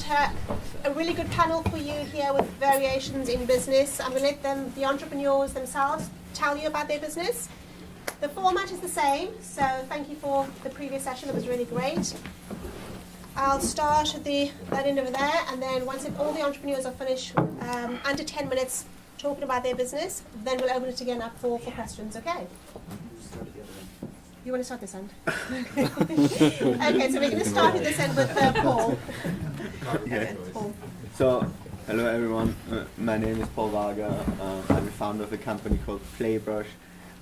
a really good panel for you here with variations in business. I'm going to let the entrepreneurs themselves tell you about their business. The format is the same, so thank you for the previous session. It was really great. I'll start at that end over there, and then once all the entrepreneurs are finished, under 10 minutes talking about their business, then we'll open it again up for questions, okay? You want to start this end? Okay, so we're going to start at this end with Paul. Okay. Paul. So, hello everyone. My name is Paul Varga. I'm the founder of a company called Playbrush.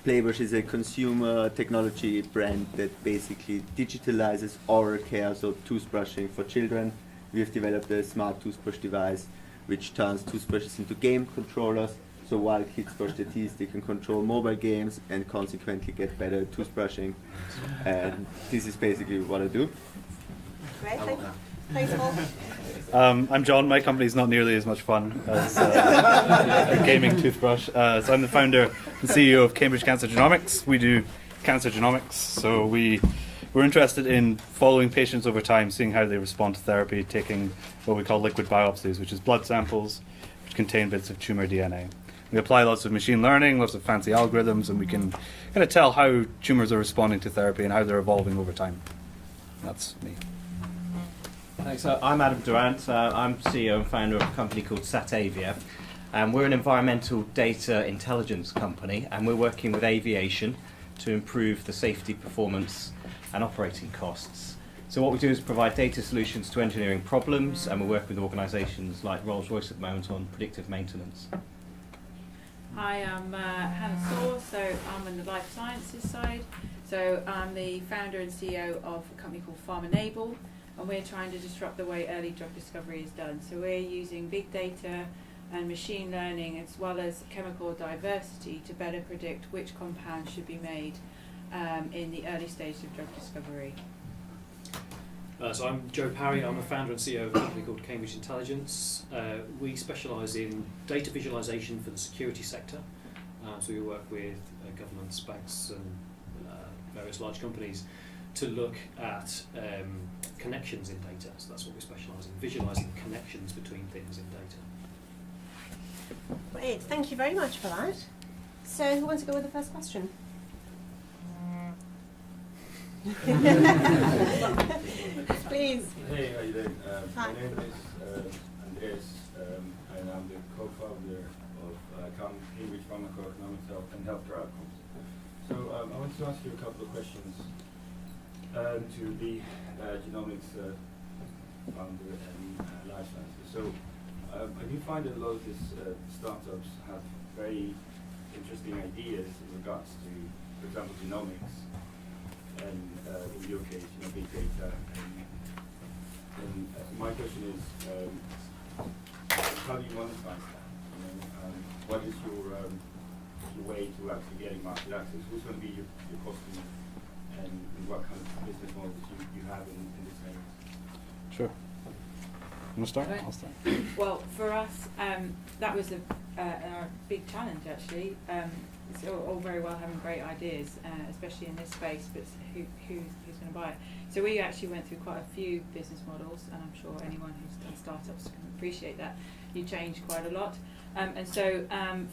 Playbrush is a consumer technology brand that basically digitalizes oral care, so toothbrushing for children. We have developed a smart toothbrush device which turns toothbrushes into game controllers. So while kids brush their teeth, they can control mobile games and consequently get better at toothbrushing. And this is basically what I do. Great, thanks Paul. I'm John. My company is not nearly as much fun as a gaming toothbrush. So I'm the founder and CEO of Cambridge Cancer Genomics. We do cancer genomics. So we're interested in following patients over time, seeing how they respond to therapy, taking what we call liquid biopsies, which is blood samples which contain bits of tumor DNA. We apply lots of machine learning, lots of fancy algorithms, and we can kind of tell how tumors are responding to therapy and how they're evolving over time. That's me. Thanks. I'm Adam Durant. I'm CEO and founder of a company called Satavia. We're an environmental data intelligence company, and we're working with aviation to improve the safety, performance, and operating costs. So what we do is provide data solutions to engineering problems, and we work with organisations like Rolls-Royce at the moment on predictive maintenance. Hi, I'm Hannah Saw, so I'm on the life sciences side. So I'm the founder and CEO of a company called PharmEnable, and we're trying to disrupt the way early drug discovery is done. So we're using big data and machine learning as well as chemical diversity to better predict which compounds should be made in the early stage of drug discovery. So I'm Joe Parry. I'm a founder and CEO of a company called Cambridge Intelligence. We specialise in data visualisation for the security sector. So we work with governments, banks and various large companies to look at connections in data. So that's what we specialise in, visualising connections between things in data. Great, thank you very much for that. So who wants to go with the first question? Please. Hey, how you doing? Hi. My name is Andreas, and I'm the co-founder of Cambridge Pharmacoeconomics and Healthcare Outcomes. So I wanted to ask you a couple of questions to the genomics founder and life sciences. So I do find that a lot of these startups have very interesting ideas in regards to, for example, genomics. And in your case, big data. And my question is, how do you monetize that? What is your way to actually getting market access? Who's going to be your customer, and what kind of business models you have in this area? Sure. You want to start? I'll start. Well, for us, that was a big challenge actually. It's all very well having great ideas, especially in this space, but who's going to buy it? So we actually went through quite a few business models, and I'm sure anyone who's done startups can appreciate that. You change quite a lot. And so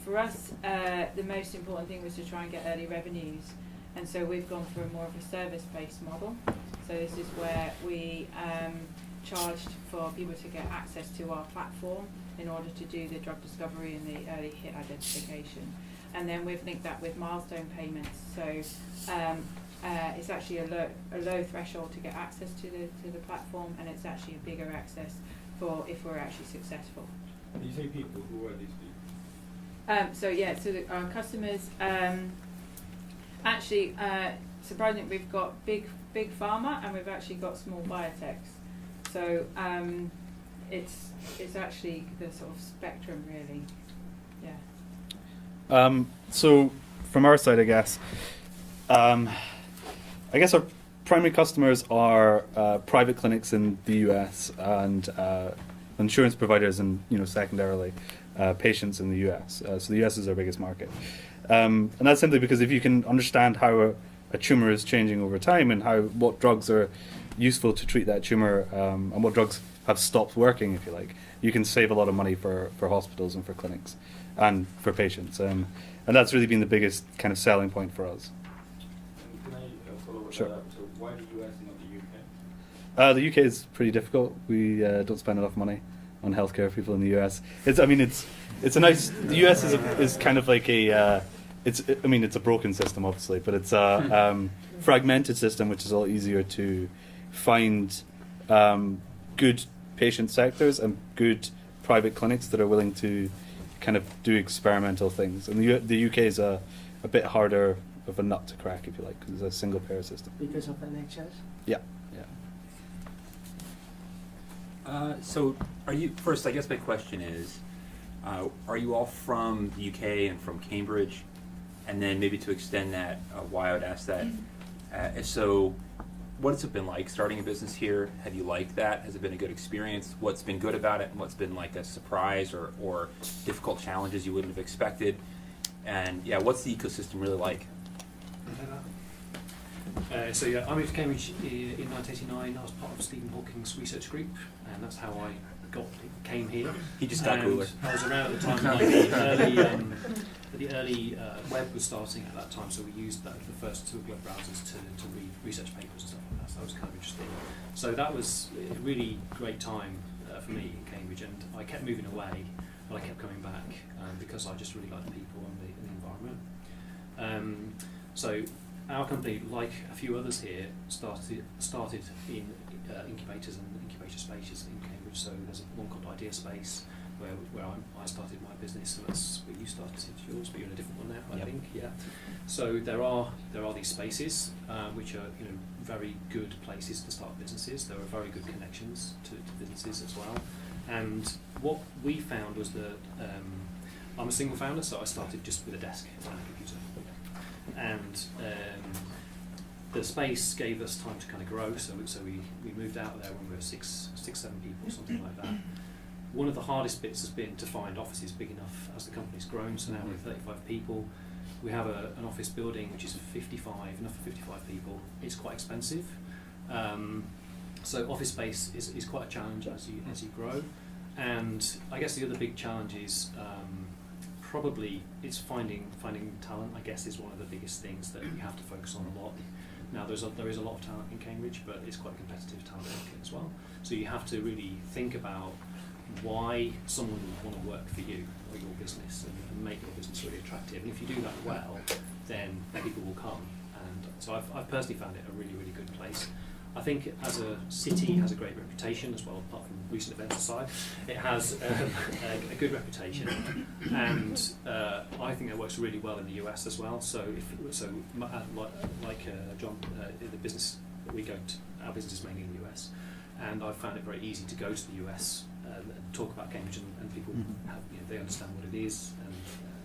for us, the most important thing was to try and get early revenues. And so we've gone for more of a service-based model. So this is where we charged for people to get access to our platform in order to do the drug discovery and the early hit identification. And then we've linked that with milestone payments. So it's actually a low threshold to get access to the platform, and it's actually a bigger access for if we're actually successful. When you say people, who are these people? Our customers, actually, surprisingly, we've got big pharma, and we've actually got small biotechs. So it's actually the sort of spectrum, really. Yeah. So from our side, I guess our primary customers are private clinics in the US and insurance providers, and secondarily patients in the US. So the US is our biggest market, and that's simply because if you can understand how a tumor is changing over time and what drugs are useful to treat that tumor, and what drugs have stopped working, if you like, you can save a lot of money for hospitals and for clinics and for patients. And that's really been the biggest kind of selling point for us. And can I follow with Sure. that? So why the US and not the UK? The UK is pretty difficult. We don't spend enough money on healthcare. People in the US, it's a nice. The US is kind of like a. It's a broken system, obviously, but it's a fragmented system, which is a lot easier to find good patient sectors and good private clinics that are willing to kind of do experimental things. And the UK is a bit harder of a nut to crack, if you like, because it's a single payer system. Because of NHS? Yeah. So, are you first? I guess my question is, are you all from the UK and from Cambridge? And then maybe to extend that, why I would ask that. If so, what has it been like starting a business here? Have you liked that? Has it been a good experience? What's been good about it, and what's been like a surprise or difficult challenges you wouldn't have expected? And yeah, what's the ecosystem really like? I moved to Cambridge in 1989. I was part of Stephen Hawking's research group, and that's how I came here. He just got And cooler. I was around at the time when the early web was starting at that time, so we used the first two web browsers to read research papers and stuff like that. So that was kind of interesting. So that was a really great time for me in Cambridge, and I kept moving away, but I kept coming back because I just really liked the people and the environment. So our company, like a few others here, started in incubators and incubator spaces in Cambridge. So there's one called Idea Space where I started my business, and that's where you started yours, but you're in a different one now, I think. Yeah. So there are these spaces which are very good places to start businesses. There are very good connections to businesses as well. And what we found was that I'm a single founder, so I started just with a desk and a computer. And the space gave us time to kind of grow, so we moved out there when we were six, 7 people, something like that. One of the hardest bits has been to find offices big enough as the company's grown, so now we're 35 people. We have an office building which is enough for 55 people. It's quite expensive. So office space is quite a challenge as you grow. And I guess the other big challenge is probably it's finding talent. I guess is one of the biggest things that you have to focus on a lot. Now there is a lot of talent in Cambridge, but it's quite a competitive talent market as well. So you have to really think about why someone would want to work for you or your business and make your business really attractive. And if you do that well, then people will come. And so I've personally found it a really, really good place. I think as a city, it has a great reputation as well, apart from recent events aside. It has a good reputation, and I think it works really well in the US as well. So, John, the business that we go to, our business is mainly in the US, and I've found it very easy to go to the US and talk about Cambridge, and people they understand what it is and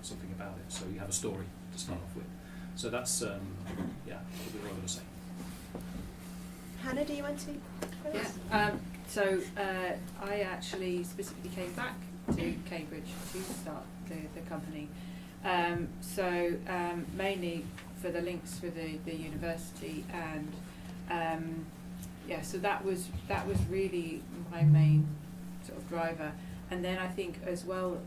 something about it. So you have a story to start off with. So that's probably what I'm going to say. Hannah, do you want to? So I actually specifically came back to Cambridge to start the company. Mainly for the links for the university, and so that was really my main sort of driver. And then I think as well,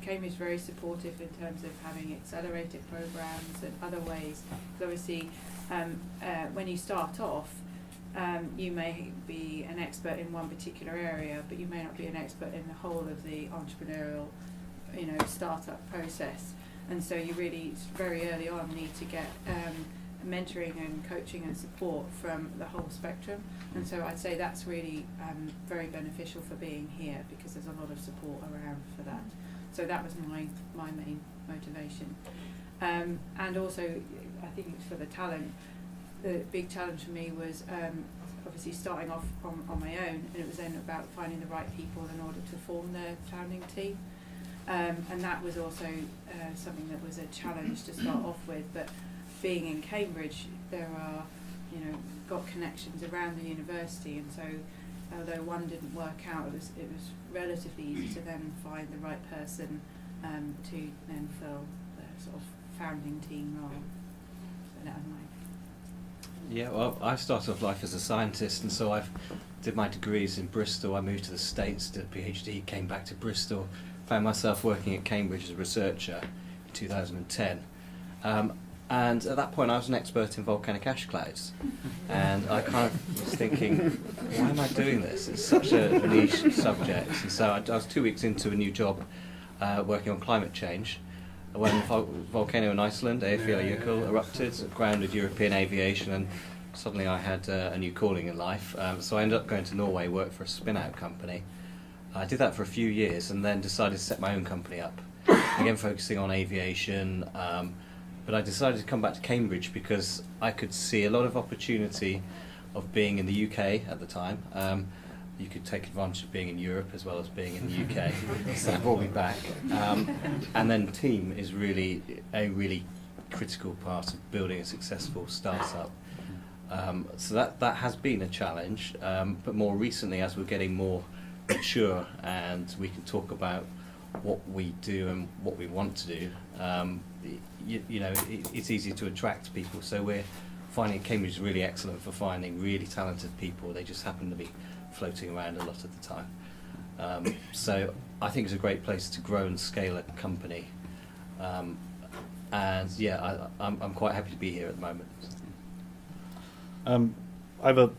Cambridge is very supportive in terms of having accelerated programs and other ways. Because obviously, when you start off, you may be an expert in one particular area, but you may not be an expert in the whole of the entrepreneurial, startup process. And so you really, very early on, need to get mentoring and coaching and support from the whole spectrum. And so I'd say that's really very beneficial for being here, because there's a lot of support around for that. So that was my main motivation. And also, I think for the talent, the big challenge for me was obviously starting off on my own, and it was then about finding the right people in order to form the founding team. And that was also something that was a challenge to start off with. But being in Cambridge, there are, got connections around the university, and so although one didn't work out, it was relatively easy to then find the right person to then fill the sort of founding team role. So that was my. Yeah, well, I started off life as a scientist, and so I've did my degrees in Bristol. I moved to the States, did a PhD, came back to Bristol, found myself working at Cambridge as a researcher in 2010. And at that point I was an expert in volcanic ash clouds. And I kind of was thinking, why am I doing this? It's such a niche subject. And so I was 2 weeks into a new job working on climate change when volcano in Iceland, Eyjafjallajökull, erupted, grounded European aviation, and suddenly I had a new calling in life. So I ended up going to Norway, work for a spin-out company. I did that for a few years and then decided to set my own company up, again focusing on aviation. But I decided to come back to Cambridge because I could see a lot of opportunity of being in the UK at the time. You could take advantage of being in Europe as well as being in the UK. So that brought me back. And then team is really a really critical part of building a successful startup. So that has been a challenge. But more recently, as we're getting more mature and we can talk about what we do and what we want to do, it's easy to attract people. So we're finding Cambridge is really excellent for finding really talented people. They just happen to be floating around a lot of the time. So I think it's a great place to grow and scale a company. And yeah, I'm quite happy to be here at the moment. I have a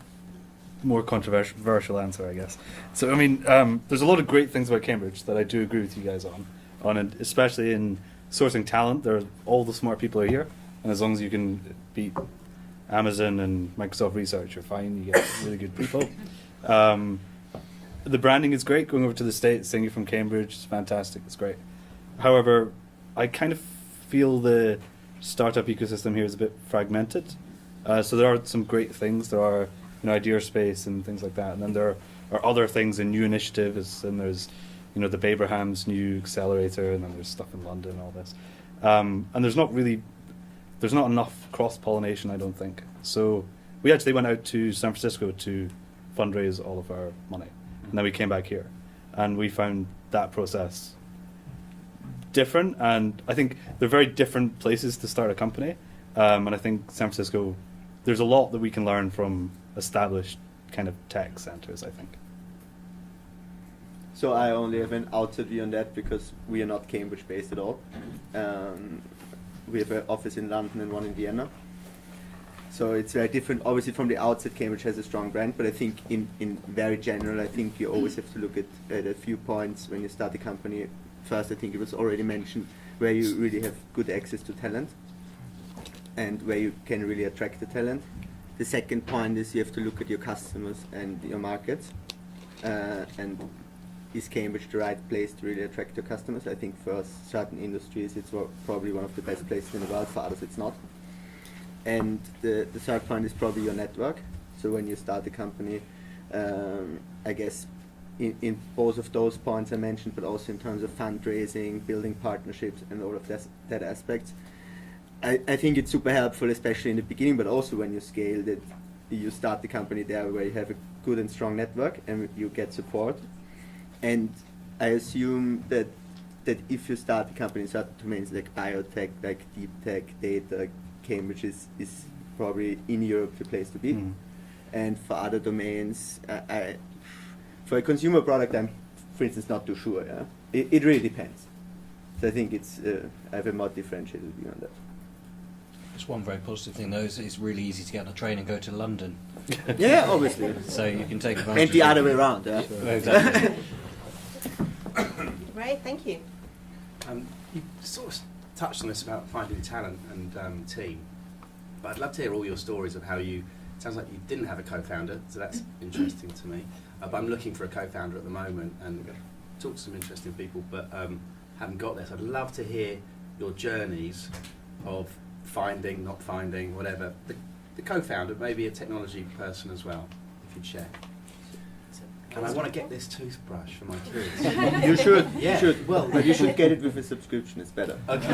more controversial answer, I guess. So, I mean, there's a lot of great things about Cambridge that I do agree with you guys on it, especially in sourcing talent. All the smart people are here, and as long as you can beat Amazon and Microsoft Research, you're fine. You get really good people. The branding is great. Going over to the States, saying you're from Cambridge is fantastic. It's great. However, I kind of feel the startup ecosystem here is a bit fragmented. So there are some great things. There are idea space and things like that, and then there are other things in new initiatives, and there's the Babrahams new accelerator, and then there's stuff in London and all this, and there's not enough cross-pollination, I don't think. So we actually went out to San Francisco to fundraise all of our money, and then we came back here, and we found that process different, and I think they're very different places to start a company, and I think San Francisco, there's a lot that we can learn from established kind of tech centers, I think. So I only have an outside view on that because we are not Cambridge based at all. We have an office in London and one in Vienna. So it's very different. Obviously from the outset, Cambridge has a strong brand, but I think in very general, I think you always have to look at a few points when you start a company. First, I think it was already mentioned, where you really have good access to talent and where you can really attract the talent. The second point is you have to look at your customers and your markets, and is Cambridge the right place to really attract your customers? I think for certain industries it's probably one of the best places in the world, for others it's not. And the third point is probably your network. So when you start a company, I guess in both of those points I mentioned, but also in terms of fundraising, building partnerships and all of that aspects, I think it's super helpful, especially in the beginning, but also when you scale, that you start the company there where you have a good and strong network and you get support. And I assume that if you start the company in certain domains like biotech, like deep tech, data, Cambridge is probably in Europe the place to be. And for other domains, for a consumer product, I'm, for instance, not too sure. Yeah? It really depends. So I think I have a more differentiated view on that. Just one very positive thing though is it's really easy to get on a train and go to London. Yeah, obviously. So you can take advantage. And the other way around. Yeah. Exactly. Great, thank you. You sort of touched on this about finding talent and team, but I'd love to hear all your stories of how you. It sounds like you didn't have a co-founder, so that's interesting to me. But I'm looking for a co-founder at the moment and talk to some interesting people, but haven't got there. So I'd love to hear your journeys of finding, not finding, whatever. The co-founder, maybe a technology person as well, if you'd share. And I want to get this toothbrush for my kids. You should. Yeah. You should. Well, but you should get it with a subscription. It's better. Okay.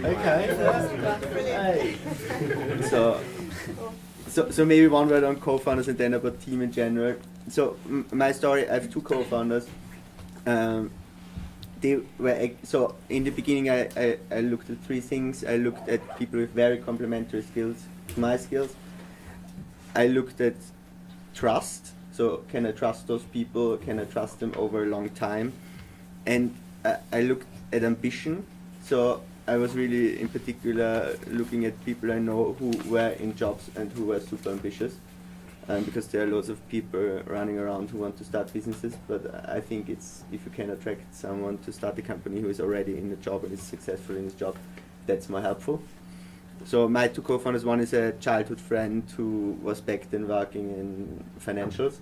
Okay. So maybe one word on co-founders and then about team in general. So my story, I have two co-founders. they were so in the beginning I looked at three things. I looked at people with very complementary skills to my skills. I looked at trust. So can I trust those people? Can I trust them over a long time? And I looked at ambition. So I was really in particular looking at people I know who were in jobs and who were super ambitious. Because there are lots of people running around who want to start businesses, but I think it's if you can attract someone to start a company who is already in the job and is successful in his job, that's more helpful. So my two co-founders, one is a childhood friend who was back then working in financials,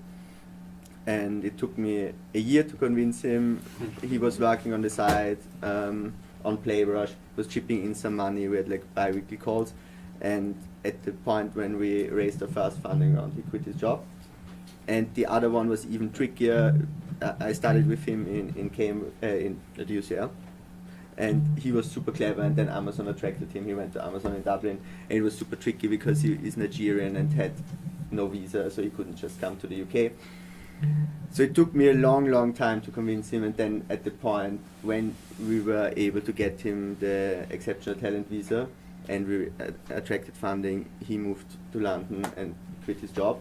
and it took me a year to convince him. He was working on the side on Playbrush, was chipping in some money. We had like bi-weekly calls, and at the point when we raised our first funding round, he quit his job. And the other one was even trickier. I started with him at UCL, and he was super clever. And then Amazon attracted him. He went to Amazon in Dublin, and it was super tricky because he is Nigerian and had no visa, so he couldn't just come to the UK. So it took me a long time to convince him. And then at the point when we were able to get him the exceptional talent visa, and we attracted funding, he moved to London and quit his job.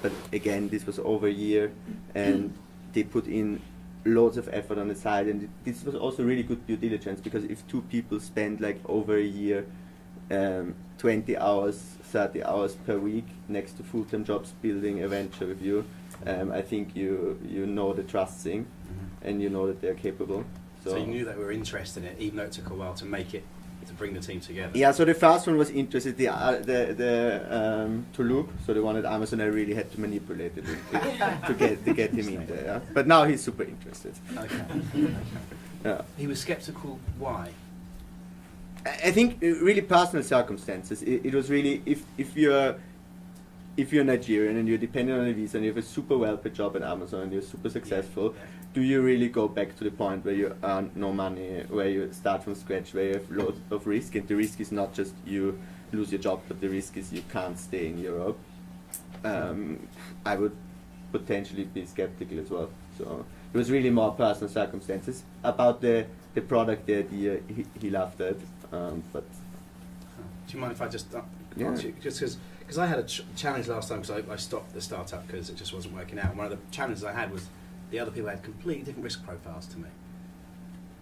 But again, this was over a year, and they put in loads of effort on the side, and this was also really good due diligence, because if two people spend like over a year, 20 hours, 30 hours per week next to full-time jobs building a venture with you, I think you know the trust thing, and you know that they're capable. So you knew they were interested in it, even though it took a while to make it, to bring the team together. Yeah, so the first one was interested, the Toulouse, so the one at Amazon, I really had to manipulate it to get him in there. Yeah? But now he's super interested. Okay. Yeah. He was sceptical. Why? I think really personal circumstances. It was really if you're Nigerian and you're dependent on a visa and you have a super well-paid job at Amazon and you're super successful. Yeah. Do you really go back to the point where you earn no money, where you start from scratch, where you have lots of risk? And the risk is not just you lose your job, but the risk is you can't stay in Europe. I would potentially be skeptical as well. So it was really more personal circumstances. About the product, the idea, he loved it. But do you mind if I just Yeah. ask you, just because I had a challenge last time, because I stopped the startup because it just wasn't working out. And one of the challenges I had was the other people had completely different risk profiles to me.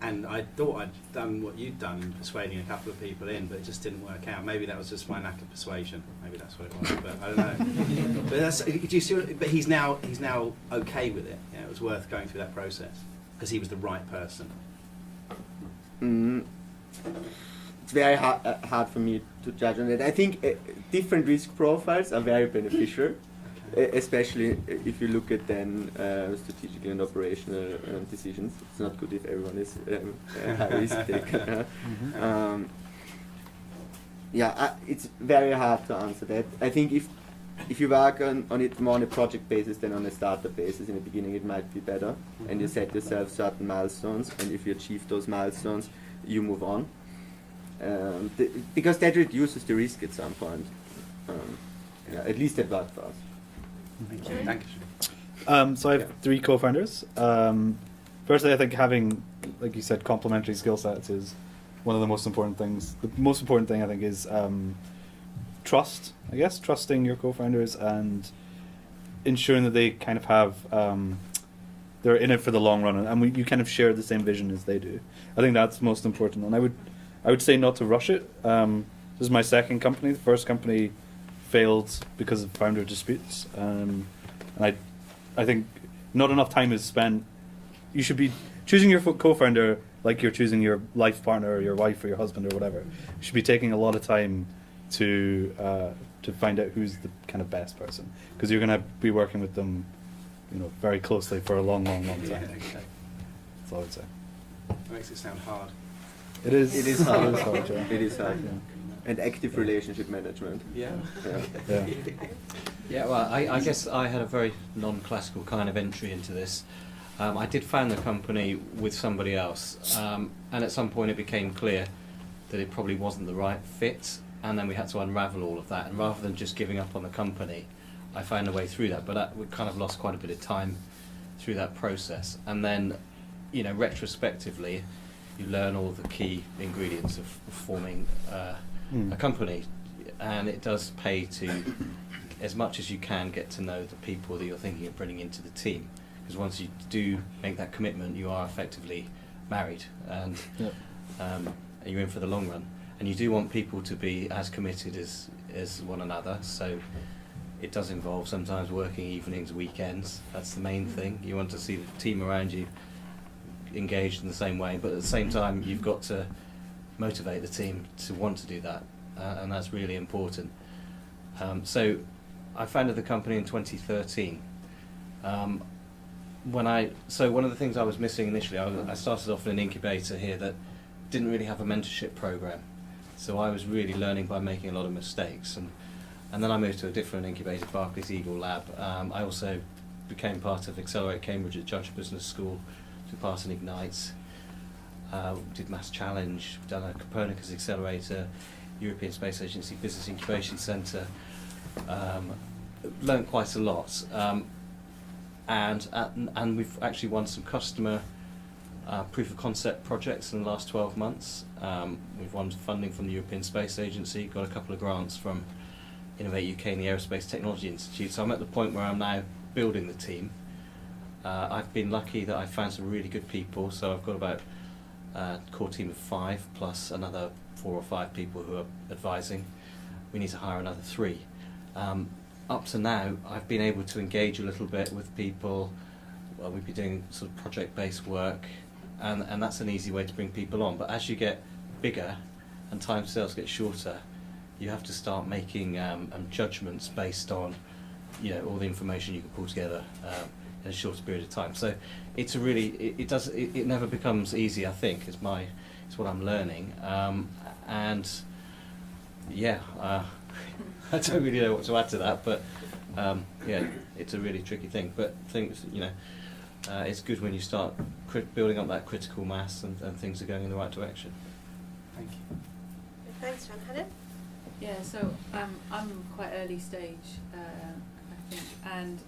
And I thought I'd done what you'd done in persuading a couple of people in, but it just didn't work out. Maybe that was just my lack of persuasion. Maybe that's what it was, but I don't know. But that's, do you see what, but he's now okay with it. You know, it was worth going through that process because he was the right person. it's very hard for me to judge on that. I think different risk profiles are very beneficial. Especially if you look at then strategic and operational decisions. It's not good if everyone is a high risk taker. It's very hard to answer that. I think if you work on it more on a project basis than on a startup basis in the beginning, it might be better. And you set yourself certain milestones, and if you achieve those milestones, you move on. Because that reduces the risk at some point. At least that worked for us. Thank you. So I have three co-founders. Firstly, I think having, like you said, complementary skill sets is one of the most important things. The most important thing, I think, is trust, I guess, trusting your co-founders and ensuring that they kind of have, they're in it for the long run, and you kind of share the same vision as they do. I think that's most important, and I would say not to rush it. This is my second company. The first company failed because of founder disputes, and I think not enough time is spent. You should be choosing your co-founder like you're choosing your life partner or your wife or your husband or whatever. You should be taking a lot of time to find out who's the kind of best person, because you're going to be working with them, very closely for a long time. Yeah, okay. That's all I would say. That makes it sound hard. It is hard. It is hard, yeah. It is hard. Yeah. And active relationship management. Yeah. Yeah, well, I guess I had a very non-classical kind of entry into this. I did found the company with somebody else, and at some point it became clear that it probably wasn't the right fit, and then we had to unravel all of that. And rather than just giving up on the company, I found a way through that. But we kind of lost quite a bit of time through that process. And then retrospectively, you learn all the key ingredients of forming a company, and it does pay to, as much as you can, get to know the people that you're thinking of bringing into the team, because once you do make that commitment, you are effectively married, and you're in for the long run, and you do want people to be as committed as one another, so it does involve sometimes working evenings, weekends. That's the main thing. You want to see the team around you engaged in the same way, but at the same time you've got to motivate the team to want to do that, and that's really important. So I founded the company in 2013. One of the things I was missing initially, I started off in an incubator here that didn't really have a mentorship program, so I was really learning by making a lot of mistakes, and then I moved to a different incubator, Barclays Eagle Lab. I also became part of Accelerate Cambridge at Judge Business School, took part in Ignite, did Mass Challenge, done a Copernicus Accelerator, European Space Agency Business Incubation Centre, learned quite a lot, and we've actually won some customer proof of concept projects in the last 12 months. We've won funding from the European Space Agency, got a couple of grants from Innovate UK and the Aerospace Technology Institute, so I'm at the point where I'm now building the team. I've been lucky that I've found some really good people, so I've got about a core team of 5 plus another 4 or 5 people who are advising. We need to hire another 3. Up to now, I've been able to engage a little bit with people. Well, we've been doing sort of project-based work, and that's an easy way to bring people on. But as you get bigger and timescales get shorter, you have to start making judgments based on all the information you can pull together in a shorter period of time. So it's a really it never becomes easy. I think it's what I'm learning, and I don't really know what to add to that, but it's a really tricky thing. But things it's good when you start building up that critical mass and things are going in the right direction. Thank you. Thanks, John. Helen? Yeah, so I'm quite early stage, I think, and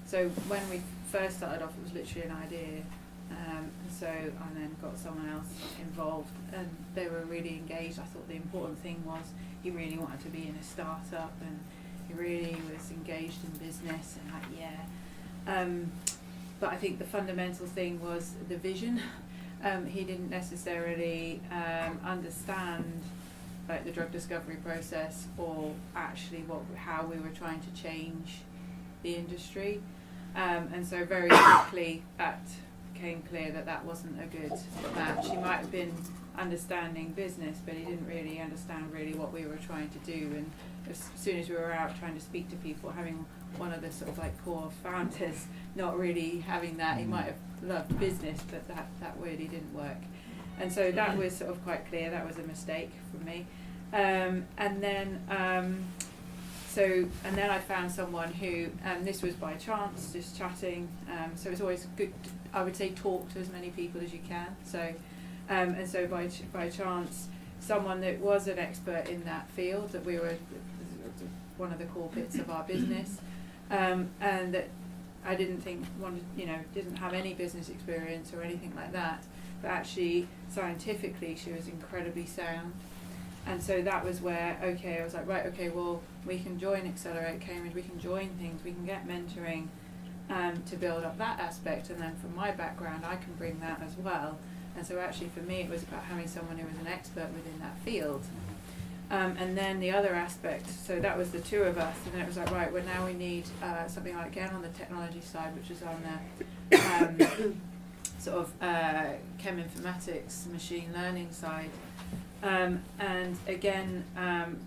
so when we first started off, it was literally an idea, so I then got someone else involved, and they were really engaged. I thought the important thing was he really wanted to be in a startup, and he really was engaged in business, and but I think the fundamental thing was the vision. He didn't necessarily understand the drug discovery process, or actually how we were trying to change the industry, and so very quickly that became clear that wasn't a good match. He might have been understanding business, but he didn't really understand what we were trying to do. And as soon as we were out trying to speak to people, having one of the sort of core founders not really having that, he might have loved business, but that really didn't work. And so that was sort of quite clear. That was a mistake from me. And then I found someone who, and this was by chance, just chatting. So it's always good, I would say, talk to as many people as you can. So, and so by chance, someone that was an expert in that field, that we were one of the core bits of our business, and that I didn't didn't have any business experience or anything like that, but actually scientifically she was incredibly sound. And so that was where, I was like, right, well, we can join Accelerate Cambridge, we can join things, we can get mentoring to build up that aspect, and then from my background I can bring that as well. And so actually for me it was about having someone who was an expert within that field. And then the other aspect, so that was the 2 of us, and then it was like, right, well now we need something like, again, on the technology side, which is on the sort of chem informatics, machine learning side. And again,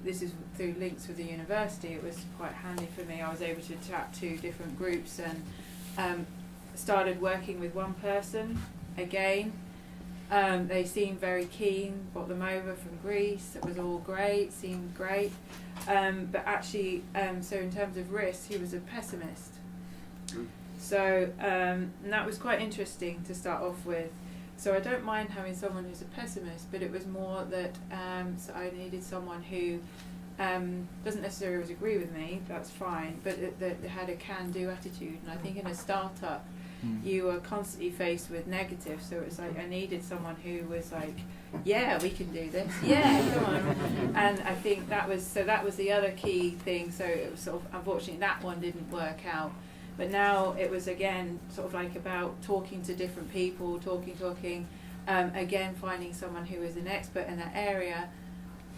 this is through links with the university. It was quite handy for me. I was able to chat to different groups, and started working with one person again. They seemed very keen, brought them over from Greece. It was all great, seemed great. But actually, so in terms of risk, he was a pessimist. So and that was quite interesting to start off with. So I don't mind having someone who's a pessimist, but it was more that so I needed someone who doesn't necessarily always agree with me, that's fine, but that had a can-do attitude. And I think in a startup, you were constantly faced with negative. So it was like I needed someone who was like, yeah, we can do this. Yeah, come on. And I think that was the other key thing. So it was sort of, unfortunately, that one didn't work out. But now it was again sort of like about talking to different people, talking. Again, finding someone who was an expert in that area,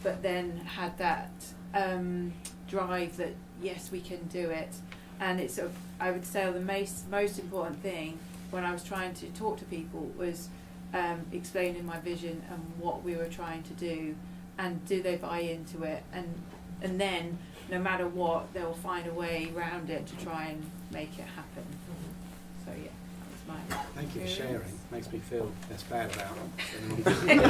but then had that drive that yes, we can do it. And it's sort of, I would say the most important thing when I was trying to talk to people was explaining my vision and what we were trying to do, and do they buy into it, and then no matter what, they'll find a way around it to try and make it happen. So yeah, that's my Thank you for experience. sharing. Makes me feel less bad about it.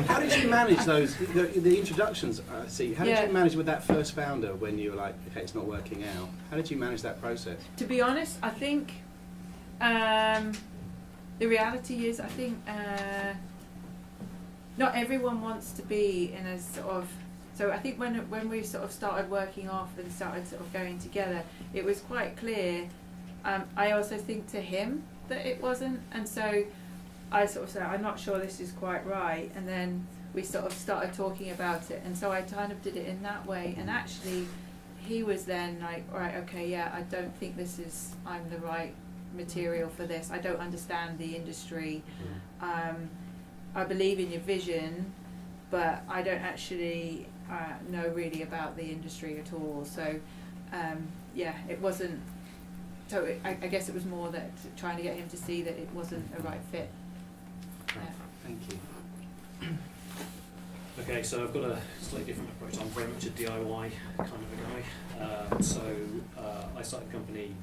How did you manage those, the introductions? See, how did Yeah. you manage with that first founder when you were like, okay, it's not working out? How did you manage that process? To be honest, I think the reality is, I think not everyone wants to be in a sort of. So I think when we sort of started working off and started sort of going together, it was quite clear. I also think to him that it wasn't, and so I sort of said, I'm not sure this is quite right, and then we sort of started talking about it, and so I kind of did it in that way, and actually he was then like, right, okay, yeah, I don't think I'm the right material for this. I don't understand the industry. I believe in your vision, but I don't actually know really about the industry at all. So yeah, it wasn't. So I guess it was more that trying to get him to see that it wasn't a right fit. Yeah. Thank you. Okay, so I've got a slightly different approach. I'm very much a DIY kind of a guy. So I started a company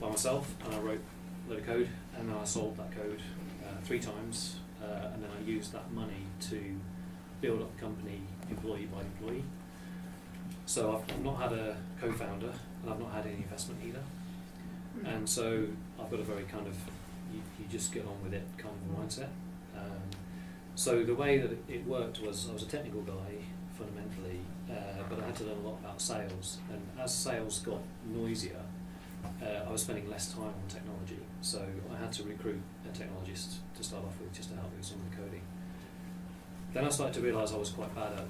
by myself, and I wrote a load of code, and then I sold that code 3 times, and then I used that money to build up the company employee by employee. So I've not had a co-founder, and I've not had any investment either. And so I've got a very kind of, you just get on with it kind of mindset. So the way that it worked was I was a technical guy fundamentally, but I had to learn a lot about sales. And as sales got noisier, I was spending less time on technology. So I had to recruit a technologist to start off with, just to help me with some of the coding. Then I started to realise I was quite bad at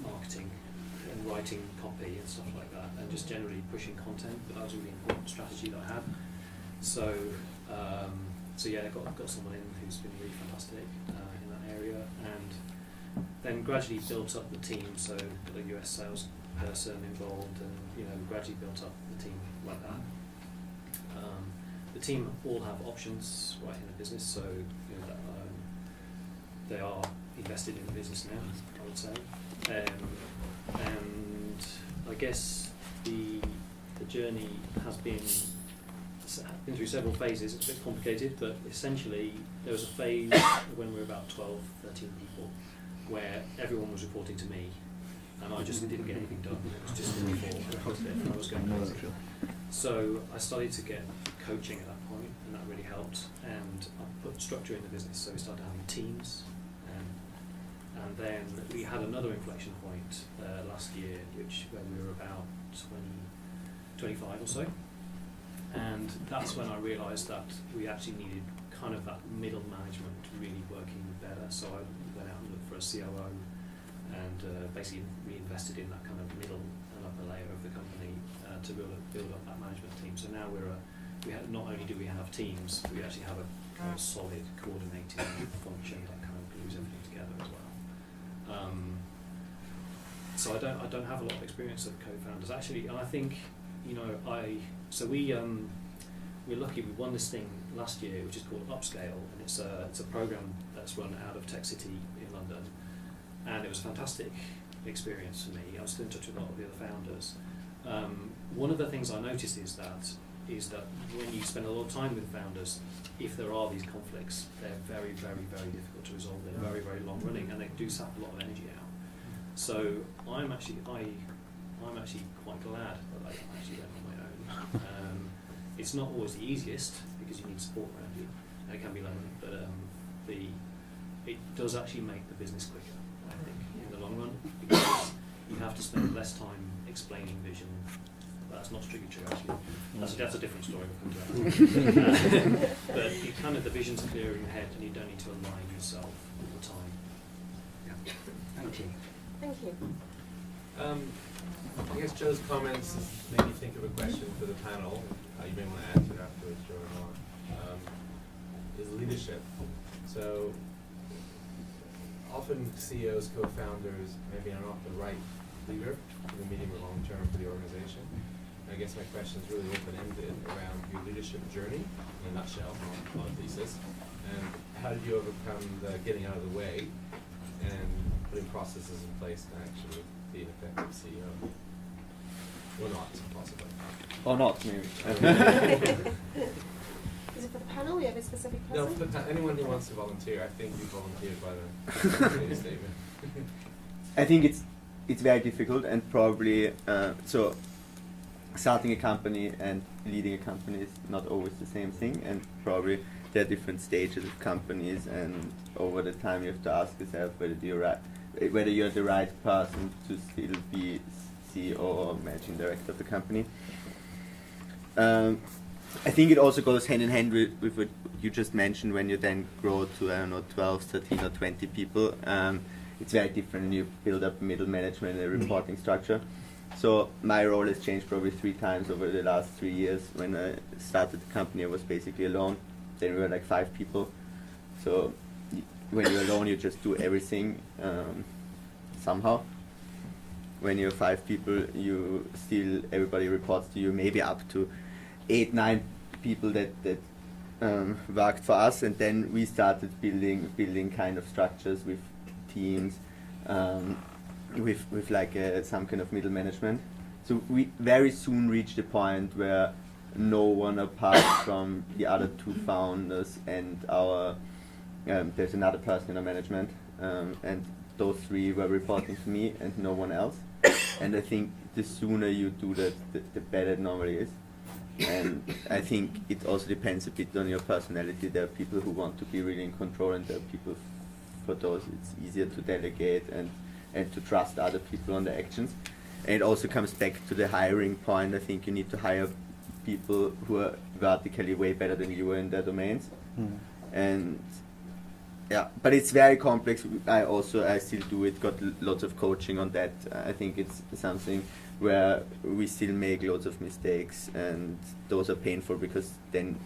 marketing and writing copy and stuff like that, and just generally pushing content. But that was a really important strategy that I had. So yeah, I got someone in who's been really fantastic in that area, and then gradually built up the team. So got a US sales person involved, and gradually built up the team like that. The team all have options right in the business, so they are invested in the business now, I would say. And I guess the journey has been through several phases. It's a bit complicated, but essentially there was a phase when we were about 12, 13 people where everyone was reporting to me, and I just didn't get anything done. It was just and I was going crazy. So I started to get coaching at that point, and that really helped. And I put structure in the business, so we started having teams. And then we had another inflection point last year, when we were about 25 or so. And that's when I realised that we actually needed kind of that middle management really working better. So I went out and looked for a COO, and basically reinvested in that kind of middle and upper layer of the company to build up that management team. So now not only do we have teams, we actually have a kind of solid coordinating function that kind of glues everything together as well. So I don't have a lot of experience of co-founders actually, and I think we're lucky. We won this thing last year, which is called Upscale, and it's a program that's run out of Tech City in London, and it was a fantastic experience for me. I was still in touch with a lot of the other founders. One of the things I noticed is that when you spend a lot of time with founders, if there are these conflicts, they're very, very, very difficult to resolve. They're very, very long running, and they do sap a lot of energy out. So I'm actually quite glad that I actually went on my own. It's not always the easiest because you need support around you, and it can be lonely, but it does actually make the business quicker, I think, in the long run, because you have to spend less time explaining vision. That's not strictly true, actually. That's a different story. We'll come to that. But the vision's clear in your head, and you don't need to align yourself all the time. Yeah. Thank you. Thank you. I guess Joe's comments made me think of a question for the panel. You may want to answer it afterwards, Joe or not. Is leadership. So often CEOs, co-founders maybe are not the right leader in the medium or long term for the organization. And I guess my question is really open-ended around your leadership journey in a nutshell, not a thesis. And how did you overcome the getting out of the way and putting processes in place to actually be an effective CEO? Or not, possibly. Or not, maybe. Is it for the panel? We have a specific No, person? for anyone who wants to volunteer. I think you volunteered by the statement. I think it's very difficult, and probably so starting a company and leading a company is not always the same thing, and probably there are different stages of companies, and over the time you have to ask yourself whether you're the right person to still be CEO or managing director of the company. I think it also goes hand in hand with what you just mentioned. When you then grow to, I don't know, 12, 13 or 20 people, it's very different. You build up middle management and a reporting structure. So my role has changed probably 3 times over the last 3 years. When I started the company, I was basically alone. Then we were like 5 people. So when you're alone, you just do everything somehow. When you're 5 people, everybody reports to you, maybe up to 8, 9 people that worked for us, and then we started building kind of structures with teams, with like some kind of middle management. So we very soon reached a point where no one apart from the other 2 founders and there's another person in our management, and those 3 were reporting to me and no one else. And I think the sooner you do that, the better it normally is. And I think it also depends a bit on your personality. There are people who want to be really in control, and there are people for those it's easier to delegate and to trust other people on their actions. And it also comes back to the hiring point. I think you need to hire people who are vertically way better than you are in their domains. And yeah, but it's very complex. I still do it, got lots of coaching on that. I think it's something where we still make loads of mistakes, and those are painful because then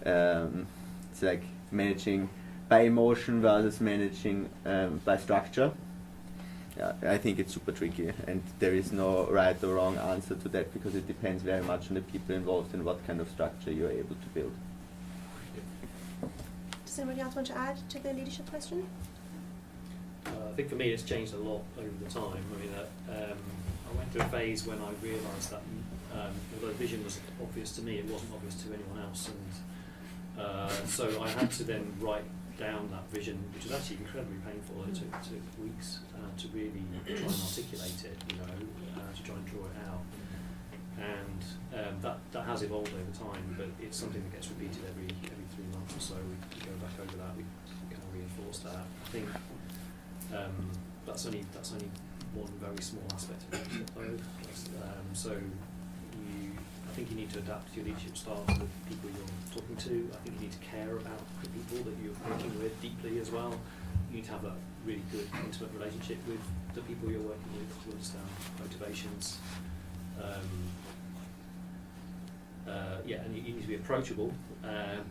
it's like managing by emotion versus managing by structure. Yeah, I think it's super tricky, and there is no right or wrong answer to that because it depends very much on the people involved and what kind of structure you're able to build. Does anybody else want to add to the leadership question? I think for me it's changed a lot over the time. I mean, I went through a phase when I realised that although vision was obvious to me, it wasn't obvious to anyone else, and so I had to then write down that vision, which was actually incredibly painful. It took weeks to really try and articulate it, to try and draw it out. And that has evolved over time, but it's something that gets repeated every 3 months or so. We go back over that, we kind of reinforce that. I think that's only one very small aspect of leadership, though. I think you need to adapt your leadership style to the people you're talking to. I think you need to care about the people that you're working with deeply as well. You need to have a really good, intimate relationship with the people you're working with to understand motivations. And you need to be approachable,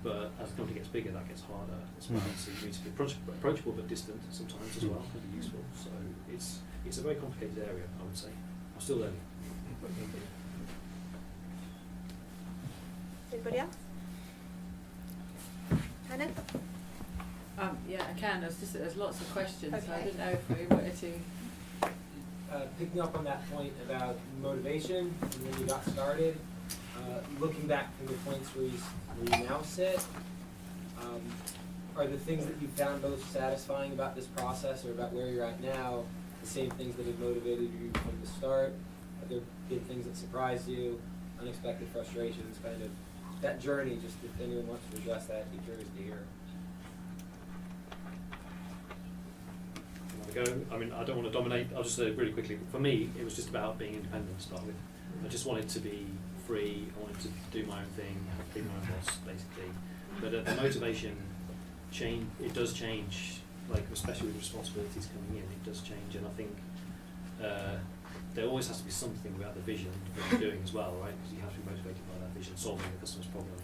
but as the company gets bigger, that gets harder as well. So you need to be approachable but distant sometimes as well, can be useful. So it's a very complicated area, I would say. I'm still learning. Anybody else? Hannah? Yeah, I can. There's lots of questions, so I Okay. didn't know if we wanted to. Picking up on that point about motivation and when you got started, looking back from the points where you now sit, are the things that you found most satisfying about this process or about where you're at now the same things that have motivated you from the start? Have there been things that surprised you, unexpected frustrations, kind of that journey? Just if anyone wants to address that, I'd be curious to hear. I mean, I don't want to dominate. I'll just say really quickly. For me, it was just about being independent to start with. I just wanted to be free. I wanted to do my own thing, be my own boss, basically. But the motivation change. It does change, like especially with responsibilities coming in. It does change, and I think there always has to be something about the vision that you're doing as well, right? Because you have to be motivated by that vision, solving the customer's problem.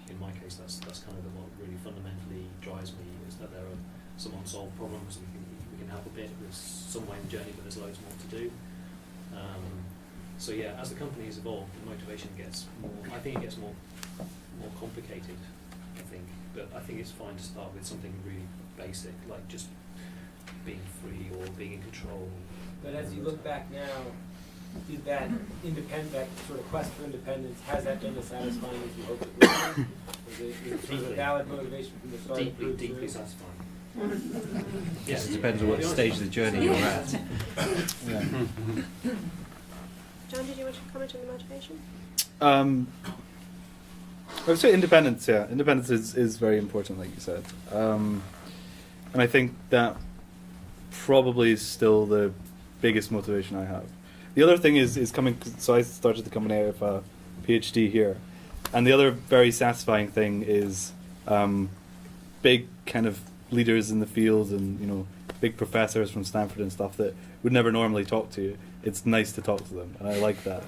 In my case, that's kind of what really fundamentally drives me, is that there are some unsolved problems, and we can help a bit. There's some way in the journey, but there's loads more to do. So yeah, as the company has evolved, the motivation gets more. I think it gets more complicated. I think, but I think it's fine to start with something really basic, like just being free or being in control. But as you look back now, did that sort of quest for independence, has that been as satisfying as you hoped it would be? Was it sort of a valid motivation from the start? Deeply satisfying. Yes, it depends on what stage of the journey you're at. Yeah. John, did you want to comment on the motivation? I would say independence. Yeah, independence is very important, like you said, and I think that probably is still the biggest motivation I have. The other thing is coming. So I started the company out of a PhD here, and the other very satisfying thing is big kind of leaders in the field, and big professors from Stanford and stuff that would never normally talk to you. It's nice to talk to them, and I like that.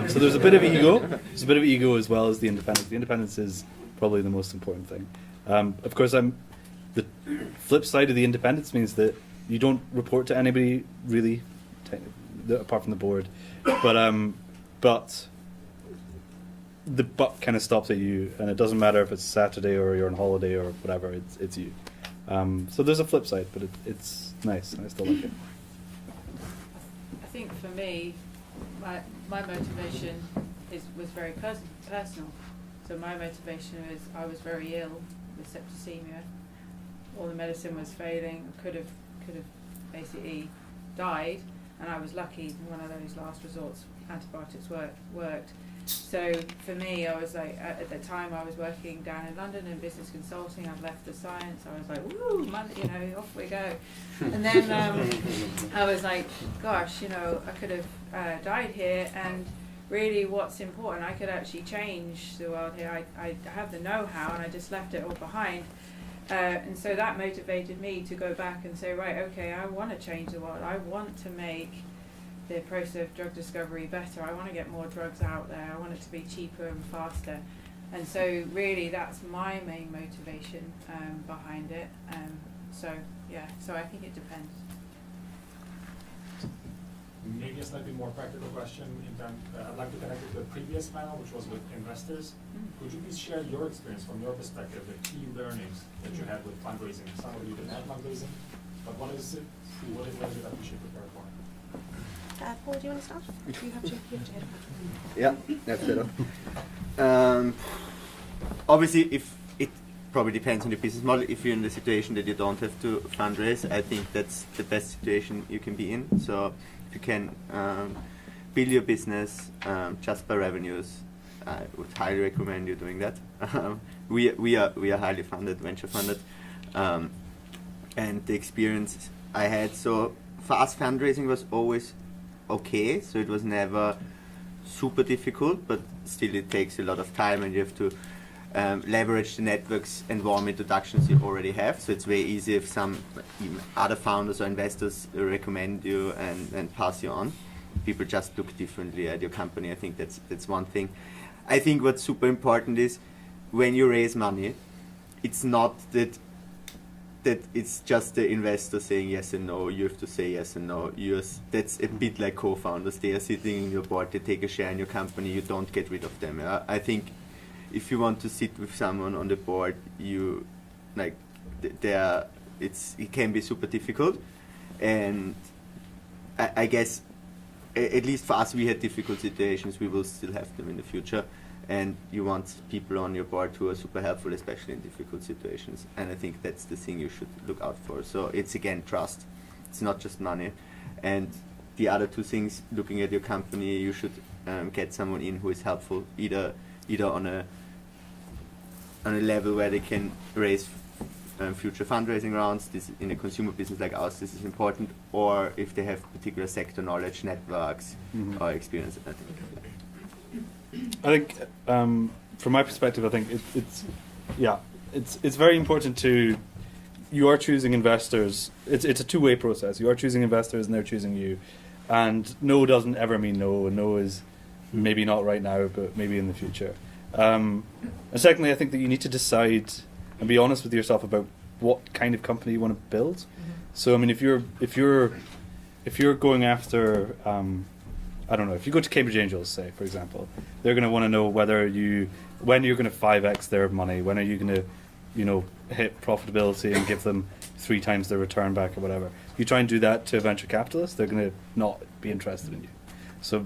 So there's a bit of ego. There's a bit of ego as well as the independence. The independence is probably the most important thing. Of course, the flip side of the independence means that you don't report to anybody really, apart from the board. But the buck kind of stops at you, and it doesn't matter if it's Saturday or you're on holiday or whatever. It's you. So there's a flip side, but it's nice, and I still like it. I think for me, my motivation was very personal. So my motivation was I was very ill with septicemia. All the medicine was failing. Could have basically died, and I was lucky. One of those last resorts antibiotics worked. So for me, I was like, at the time I was working down in London in business consulting. I'd left the science. I was like, woo, money, off we go. And then I was like, gosh, I could have died here. And really, what's important, I could actually change the world here. I have the know-how, and I just left it all behind. And so that motivated me to go back and say, right, okay, I want to change the world. I want to make the process of drug discovery better. I want to get more drugs out there. I want it to be cheaper and faster. And so really that's my main motivation behind it. So I think it depends. Maybe a slightly more practical question. I'd like to connect it to the previous panel, which was with investors. Could you please share your experience from your perspective, the key learnings that you had with fundraising? Some of you didn't have fundraising, but what is it that we should prepare for? Paul, do you want to start? You have to head back. Yeah, that's better. Obviously, if it probably depends on your business model. If you're in the situation that you don't have to fundraise, I think that's the best situation you can be in. So if you can build your business just by revenues, I would highly recommend you doing that. We are highly funded, venture funded, and the experience I had. So for us, fundraising was always okay, so it was never super difficult, but still it takes a lot of time, and you have to leverage the networks and warm introductions you already have. So it's very easy if some other founders or investors recommend you and pass you on. People just look differently at your company. I think that's one thing. I think what's super important is when you raise money, it's not that it's just the investor saying yes and no. You have to say yes and no. That's a bit like co-founders. They are sitting in your board. They take a share in your company. You don't get rid of them. I think if you want to sit with someone on the board, it can be super difficult. And I guess at least for us, we had difficult situations. We will still have them in the future. And you want people on your board who are super helpful, especially in difficult situations. And I think that's the thing you should look out for. So it's, again, trust. It's not just money. And the other two things, looking at your company, you should get someone in who is helpful, either on a level where they can raise future fundraising rounds. This, in a consumer business like ours, this is important. Or if they have particular sector knowledge, networks, or experience. I think. I think, from my perspective, I think it's very important to. You are choosing investors. It's a two-way process. You are choosing investors, and they're choosing you. And no doesn't ever mean no. And no is maybe not right now, but maybe in the future. And secondly, I think that you need to decide and be honest with yourself about what kind of company you want to build. Mm-hmm. So, I mean, if you're going after, I don't know, if you go to Cambridge Angels, say, for example, they're going to want to know when you're going to 5x their money, when are you going to, hit profitability and give them 3 times their return back or whatever. If you try and do that to a venture capitalist, they're going to not be interested in you. So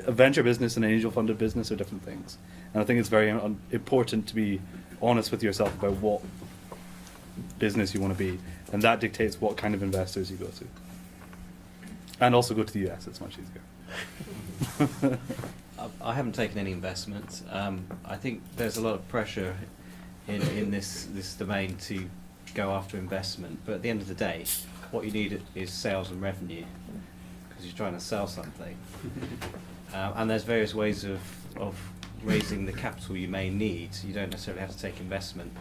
a venture business and an angel-funded business are different things. And I think it's very important to be honest with yourself about what business you want to be. And that dictates what kind of investors you go to. And also go to the US, it's much easier. I haven't taken any investments. I think there's a lot of pressure in this domain to go after investment, but at the end of the day, what you need is sales and revenue, because you're trying to sell something. And there's various ways of raising the capital you may need. You don't necessarily have to take investment.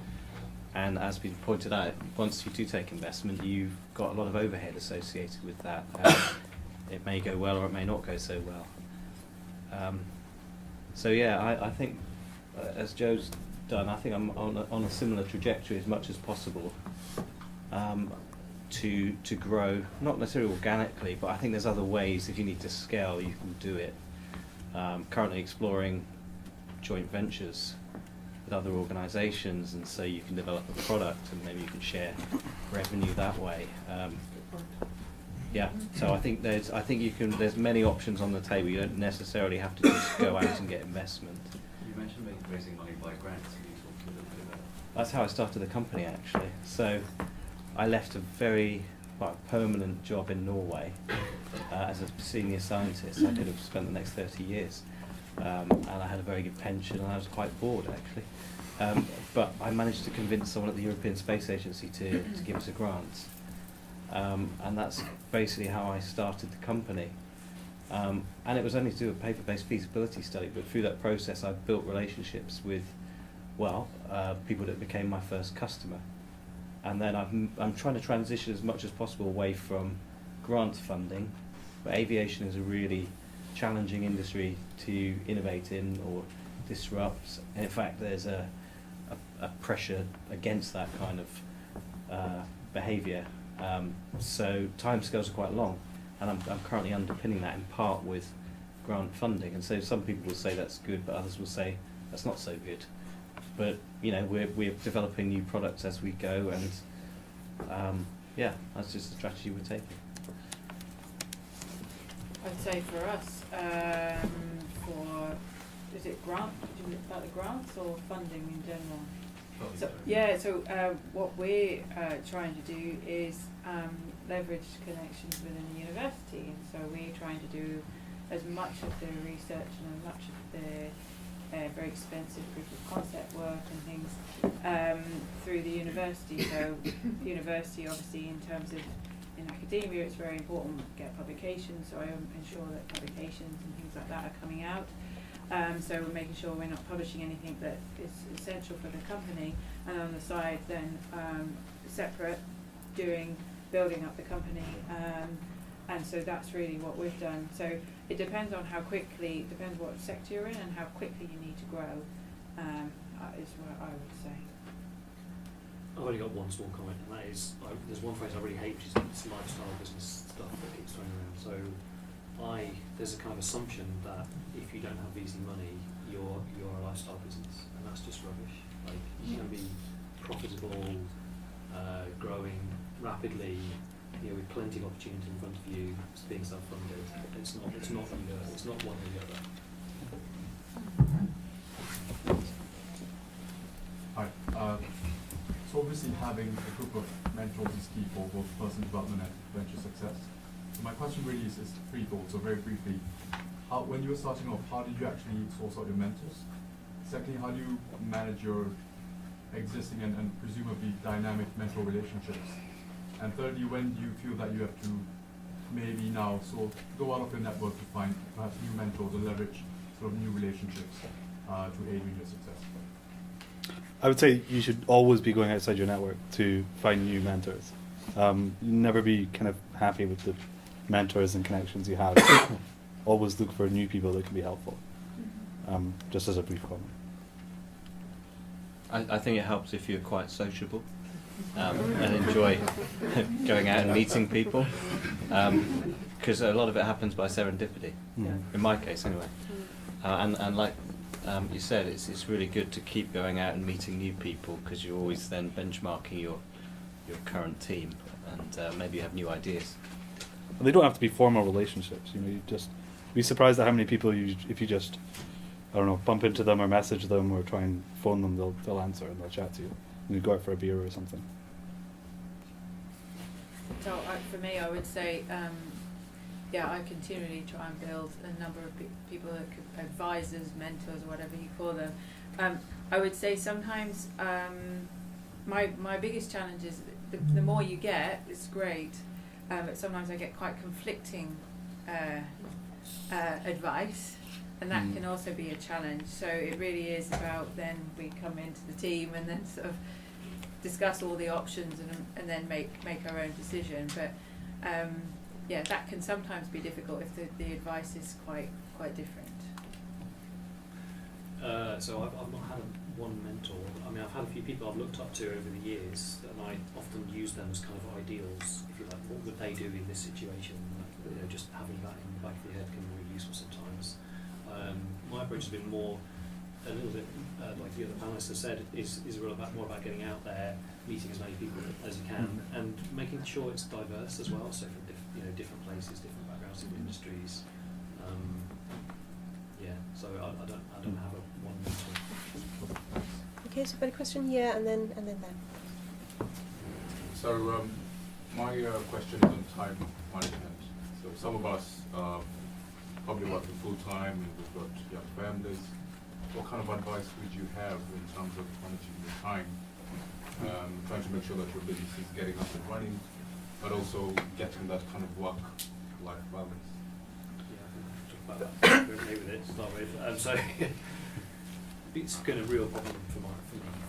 And as been pointed out, once you do take investment, you've got a lot of overhead associated with that. It may go well or it may not go so well. So yeah, I think, as Joe's done, I think I'm on a similar trajectory as much as possible to grow, not necessarily organically, but I think there's other ways. If you need to scale, you can do it. Currently exploring joint ventures with other organisations, and so you can develop a product and maybe you can share revenue that way. Yeah, so I think there's many options on the table. You don't necessarily have to just go out and get investment. You mentioned raising money by grants. Can you talk a little bit about that? That's how I started the company, actually. So I left a very permanent job in Norway as a senior scientist. I could have spent the next 30 years. And I had a very good pension, and I was quite bored, actually. But I managed to convince someone at the European Space Agency to give us a grant. And that's basically how I started the company. And it was only to do a paper-based feasibility study, but through that process I built relationships with, people that became my first customer. And then I'm trying to transition as much as possible away from grant funding, but aviation is a really challenging industry to innovate in or disrupt. And in fact, there's a pressure against that kind of behaviour. So timescales are quite long, and I'm currently underpinning that in part with grant funding. And so some people will say that's good, but others will say that's not so good. But we're developing new products as we go, and that's just the strategy we're taking. I'd say for us, is it grant? Do you mean about the grants or funding in general? So what we're trying to do is leverage connections within the university, and so we're trying to do as much of the research and as much of the very expensive proof of concept work and things through the university. So university, obviously, in terms of in academia, it's very important to get publications, so I ensure that publications and things like that are coming out. So we're making sure we're not publishing anything that is essential for the company, and on the side then separate building up the company, and so that's really what we've done. So it depends on depends what sector you're in and how quickly you need to grow, is what I would say. I've only got one small comment, and that is, there's one phrase I really hate, which is this lifestyle business stuff that keeps thrown around. So there's a kind of assumption that if you don't have VC money, you're a lifestyle business, and that's just rubbish. Like, you can be profitable, growing rapidly, with plenty of opportunity in front of you, being self-funded. It's not either. It's not one or the other. Hi. So obviously having a group of mentors is key for both personal development and venture success. So my question really is threefold. So very briefly, when you were starting off, how did you actually source out your mentors? Secondly, how do you manage your existing and presumably dynamic mentor relationships? And thirdly, when do you feel that you have to maybe now go out of your network to find perhaps new mentors or leverage sort of new relationships? to aiding your success? I would say you should always be going outside your network to find new mentors. Never be kind of happy with the mentors and connections you have. Always look for new people that can be helpful. Just as a brief comment. I think it helps if you're quite sociable and enjoy going out and meeting people, because a lot of it happens by serendipity, in my case anyway. And like you said, it's really good to keep going out and meeting new people, because you're always then benchmarking your current team, and maybe you have new ideas. And they don't have to be formal relationships. You know, you just be surprised at how many people if you just, I don't know, bump into them or message them or try and phone them, they'll answer and they'll chat to you. And you go out for a beer or something. So for me, I would say, I continually try and build a number of people, advisors, mentors, whatever you call them. I would say sometimes my biggest challenge is the more you get, it's great, but sometimes I get quite conflicting advice, and that can also be a challenge. So it really is about, then we come into the team and then sort of discuss all the options and then make our own decision. But that can sometimes be difficult if the advice is quite different. So I've not had one mentor. I mean, I've had a few people I've looked up to over the years, and I often use them as kind of ideals, if you like. What would they do in this situation? Just having that in the back of your head can be really useful sometimes. My approach has been a little bit like the other panelists have said, is more about getting out there, meeting as many people as you can, and making sure it's diverse as well. So from different places, different backgrounds, different industries. So I don't have one mentor. Okay, so I've got a question here, and then them. So my question is on time management. So some of us probably working full time, and we've got young families. What kind of advice would you have in terms of managing your time, trying to make sure that your business is getting up and running, but also getting that kind of work-life balance? About that maybe to start with. So it's been a real problem for me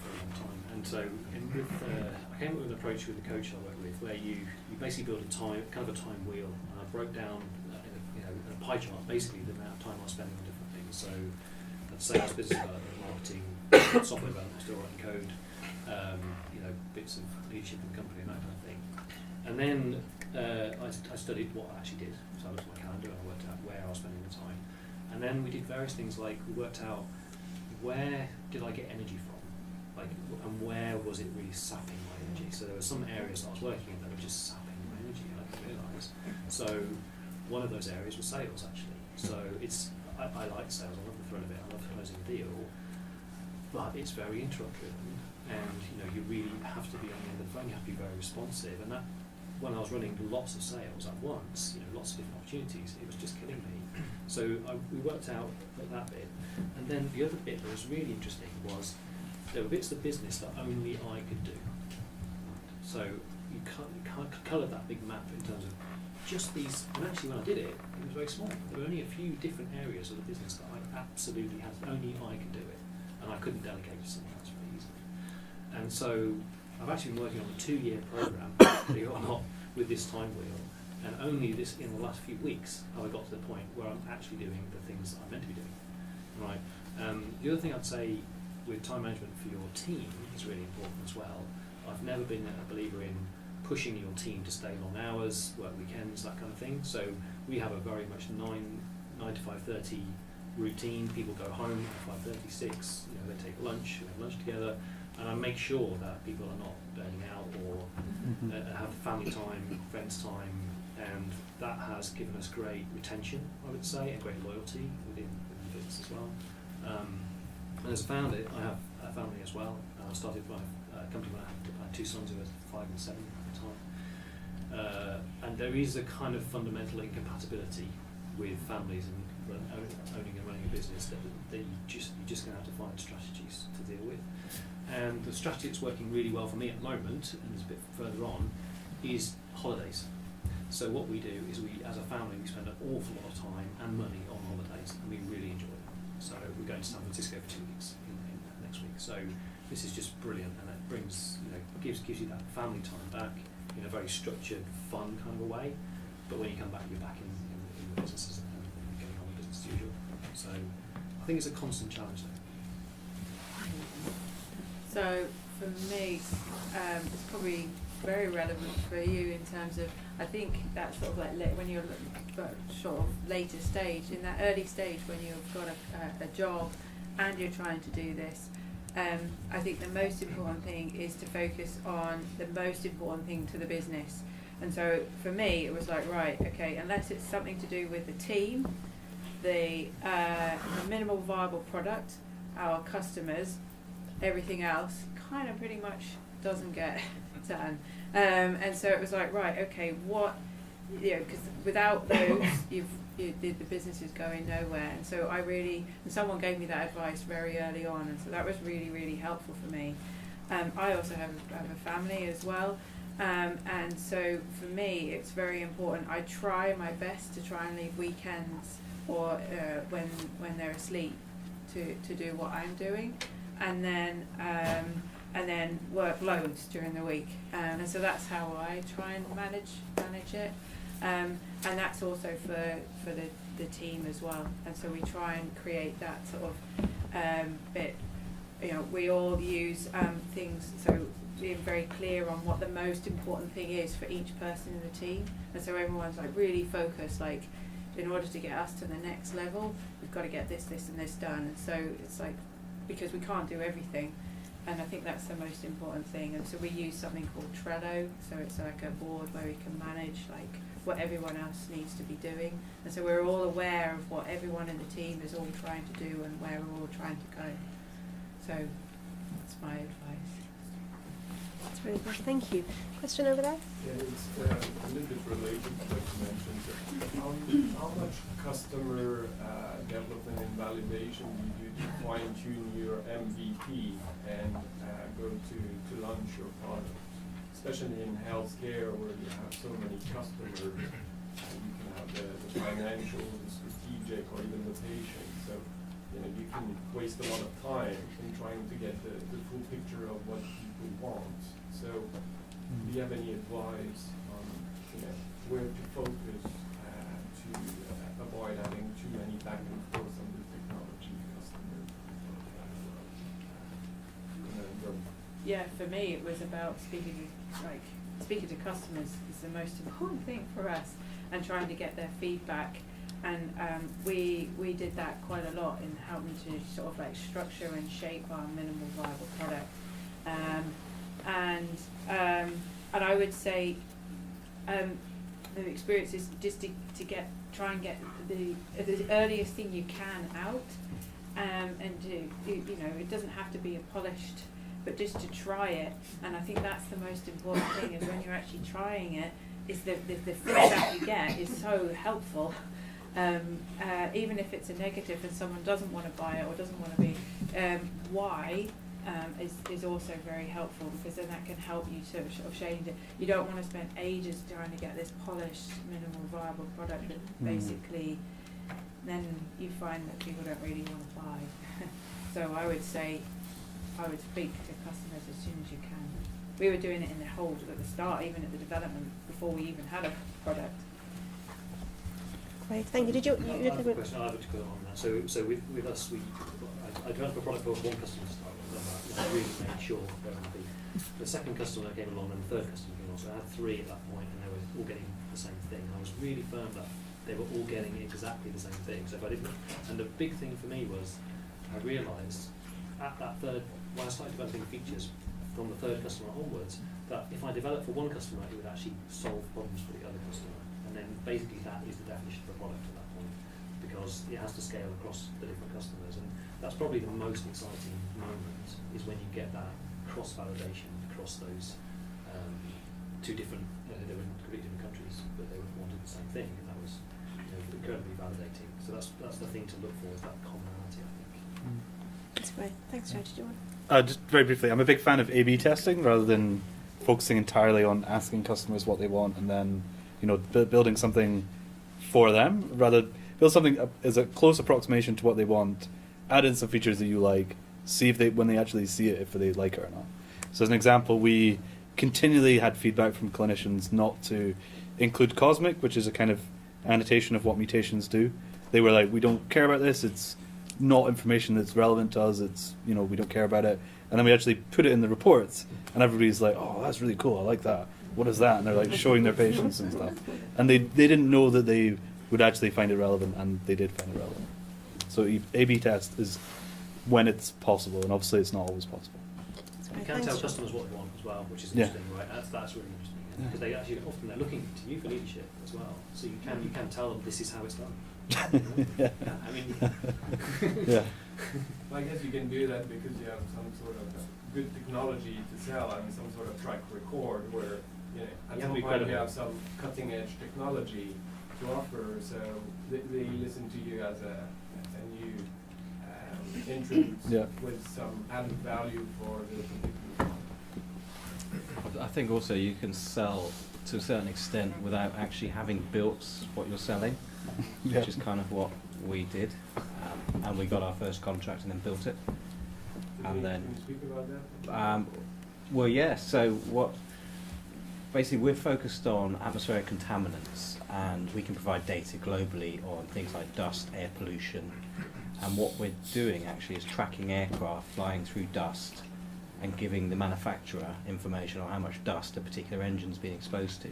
for a long time. And so I came up with an approach with the coach I work with, where you basically build a time wheel. And I broke down in a pie chart basically the amount of time I was spending on different things. So I'd sales, business development, marketing, software development, still writing code, bits of leadership in the company and that kind of thing. And then I studied what I actually did. So I looked at my calendar and I worked out where I was spending the time. And then we did various things, like we worked out where did I get energy from, and where was it really sapping my energy. So there were some areas that I was working in that were just sapping my energy, and I didn't realise. So one of those areas was sales, actually. So I like sales, I love the thrill of it, I love closing a deal, but it's very interrupt driven, and you really have to be on the end of the phone, you have to be very responsive, and that, when I was running lots of sales at once, lots of different opportunities, it was just killing me. So we worked out that bit. And then the other bit that was really interesting was there were bits of the business that only I could do. So you can't colour that big map in terms of just these. And actually when I did it, it was very small. There were only a few different areas of the business that I absolutely had, only I could do it. And I couldn't delegate to someone else very easily. And so I've actually been working on a 2-year program, believe it or not, with this time wheel, and only this in the last few weeks have I got to the point where I'm actually doing the things that I'm meant to be doing. Right. The other thing I'd say with time management for your team is really important as well. I've never been a believer in pushing your team to stay long hours, work weekends, that kind of thing. So we have a very much 9 to 5:30 routine. People go home at 5:30, 6. They take lunch. We have lunch together. And I make sure that people are not burning out or have family time, friends time, and that has given us great retention, I would say, and great loyalty within the business as well. And as a founder, I have a family as well. I started my company when I had 2 sons who were 5 and 7 at the time. And there is a kind of fundamental incompatibility with families and owning and running a business that you're just going to have to find strategies to deal with. And the strategy that's working really well for me at the moment, and is a bit further on, is holidays. So what we do is as a family, we spend an awful lot of time and money on holidays, and we really enjoy it. So we're going to San Francisco for 2 weeks in next week. So this is just brilliant, and it brings, gives you that family time back in a very structured, fun kind of a way. But when you come back, you're back in the businesses and getting on with business as usual. So I think it's a constant challenge there. So for me, it's probably very relevant for you in terms of, I think that's sort of like when you're sort of later stage, in that early stage when you've got a job and you're trying to do this, I think the most important thing is to focus on the most important thing to the business. And so for me, it was like, right, okay, unless it's something to do with the team, the minimal viable product, our customers, everything else kind of pretty much doesn't get done. And so it was like, right, okay, what, because without those, the business is going nowhere. And so and someone gave me that advice very early on, and so that was really, really helpful for me. I also have a family as well. And so for me, it's very important. I try my best to try and leave weekends or when they're asleep to do what I'm doing, and then work loads during the week. And so that's how I try and manage it. And that's also for the team as well. And so we try and create that sort of bit. We all use things, so being very clear on what the most important thing is for each person in the team. And so everyone's like really focused, like in order to get us to the next level, we've got to get this and this done. And so it's like, because we can't do everything, and I think that's the most important thing. And so we use something called Trello, so it's like a board where we can manage like what everyone else needs to be doing. And so we're all aware of what everyone in the team is all trying to do and where we're all trying to go. So that's my advice. That's really good. Thank you. Question over there? Yeah, it's a little bit related to what you mentioned. How much customer development and validation do you do to fine-tune your MVP and go to launch your product? Especially in healthcare where you have so many customers, you can have the financial, the strategic, or even the patient. So you can waste a lot of time in trying to get the full picture of what people want. So do you have any advice on where to focus to avoid having too many back and forth on the technology customer? Yeah, for me it was about speaking to customers is the most important thing for us, and trying to get their feedback. And we did that quite a lot in helping to sort of like structure and shape our minimal viable product. And I would say the experience is just to try and get the earliest thing you can out, and to, it doesn't have to be a polished, but just to try it. And I think that's the most important thing, is when you're actually trying it, is the feedback you get is so helpful. Even if it's a negative and someone doesn't want to buy it or doesn't want to be, why is also very helpful, because then that can help you to sort of change it. You don't want to spend ages trying to get this polished, minimal viable product that basically then you find that people don't really want to buy. So I would say I would speak to customers as soon as you can. We were doing it in the whole at the start, even at the development, before we even had a product. Great, thank you. Did you? I have a question. I have to go on that. So with us, I developed a product for one customer to start with, and I really made sure they were happy. The second customer came along, and the third customer came along. So I had 3 at that point, and they were all getting the same thing. And I was really firm that they were all getting exactly the same thing. So if I didn't, and the big thing for me was, I realised at that third, when I started developing features from the third customer onwards, that if I developed for one customer, it would actually solve problems for the other customer. And then basically that is the definition of a product at that point, because it has to scale across the different customers. And that's probably the most exciting moment, is when you get that cross-validation across those 2 different, they were in completely different countries, but they wanted the same thing, and that was incredibly validating. So that's the thing to look for, is that commonality, I think. That's great. Thanks, Joe. Did you want? Just very briefly, I'm a big fan of A/B testing rather than focusing entirely on asking customers what they want and then building something for them. Rather build something as a close approximation to what they want, add in some features that you like, see if when they actually see it, if they like it or not. So as an example, we continually had feedback from clinicians not to include cosmic, which is a kind of annotation of what mutations do. They were like, we don't care about this, it's not information that's relevant to us, it's, we don't care about it. And then we actually put it in the reports, and everybody's like, oh, that's really cool, I like that. What is that? And they're like showing their patients and stuff. And they didn't know that they would actually find it relevant, and they did find it relevant. So A/B test is when it's possible, and obviously it's not always possible. You can tell customers what they want as well, which is interesting, right? That's really interesting, because they actually often they're looking to you for leadership as well. So you can tell them this is how it's done. Yeah. I mean, yeah. Well, I guess you can do that because you have some sort of good technology to sell. I mean, some sort of track record where at some point you have some cutting edge technology to offer. So they listen to you as a new entrant with some added value for the particular. I think also you can sell to a certain extent without actually having built what you're selling, which is kind of what we did, and we got our first contract and then built it. And then, can you speak about that? well, yeah. So basically we're focused on atmospheric contaminants, and we can provide data globally on things like dust, air pollution, and what we're doing actually is tracking aircraft flying through dust and giving the manufacturer information on how much dust a particular engine's being exposed to.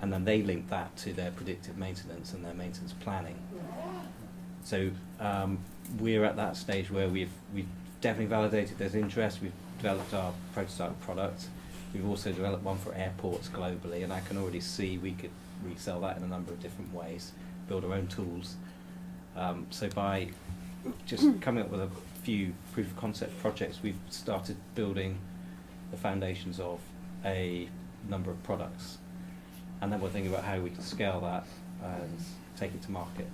And then they link that to their predictive maintenance and their maintenance planning. So we're at that stage where we've definitely validated there's interest. We've developed our prototype product. We've also developed one for airports globally, and I can already see we could resell that in a number of different ways, build our own tools. So by just coming up with a few proof of concept projects, we've started building the foundations of a number of products. And then we're thinking about how we can scale that and take it to market.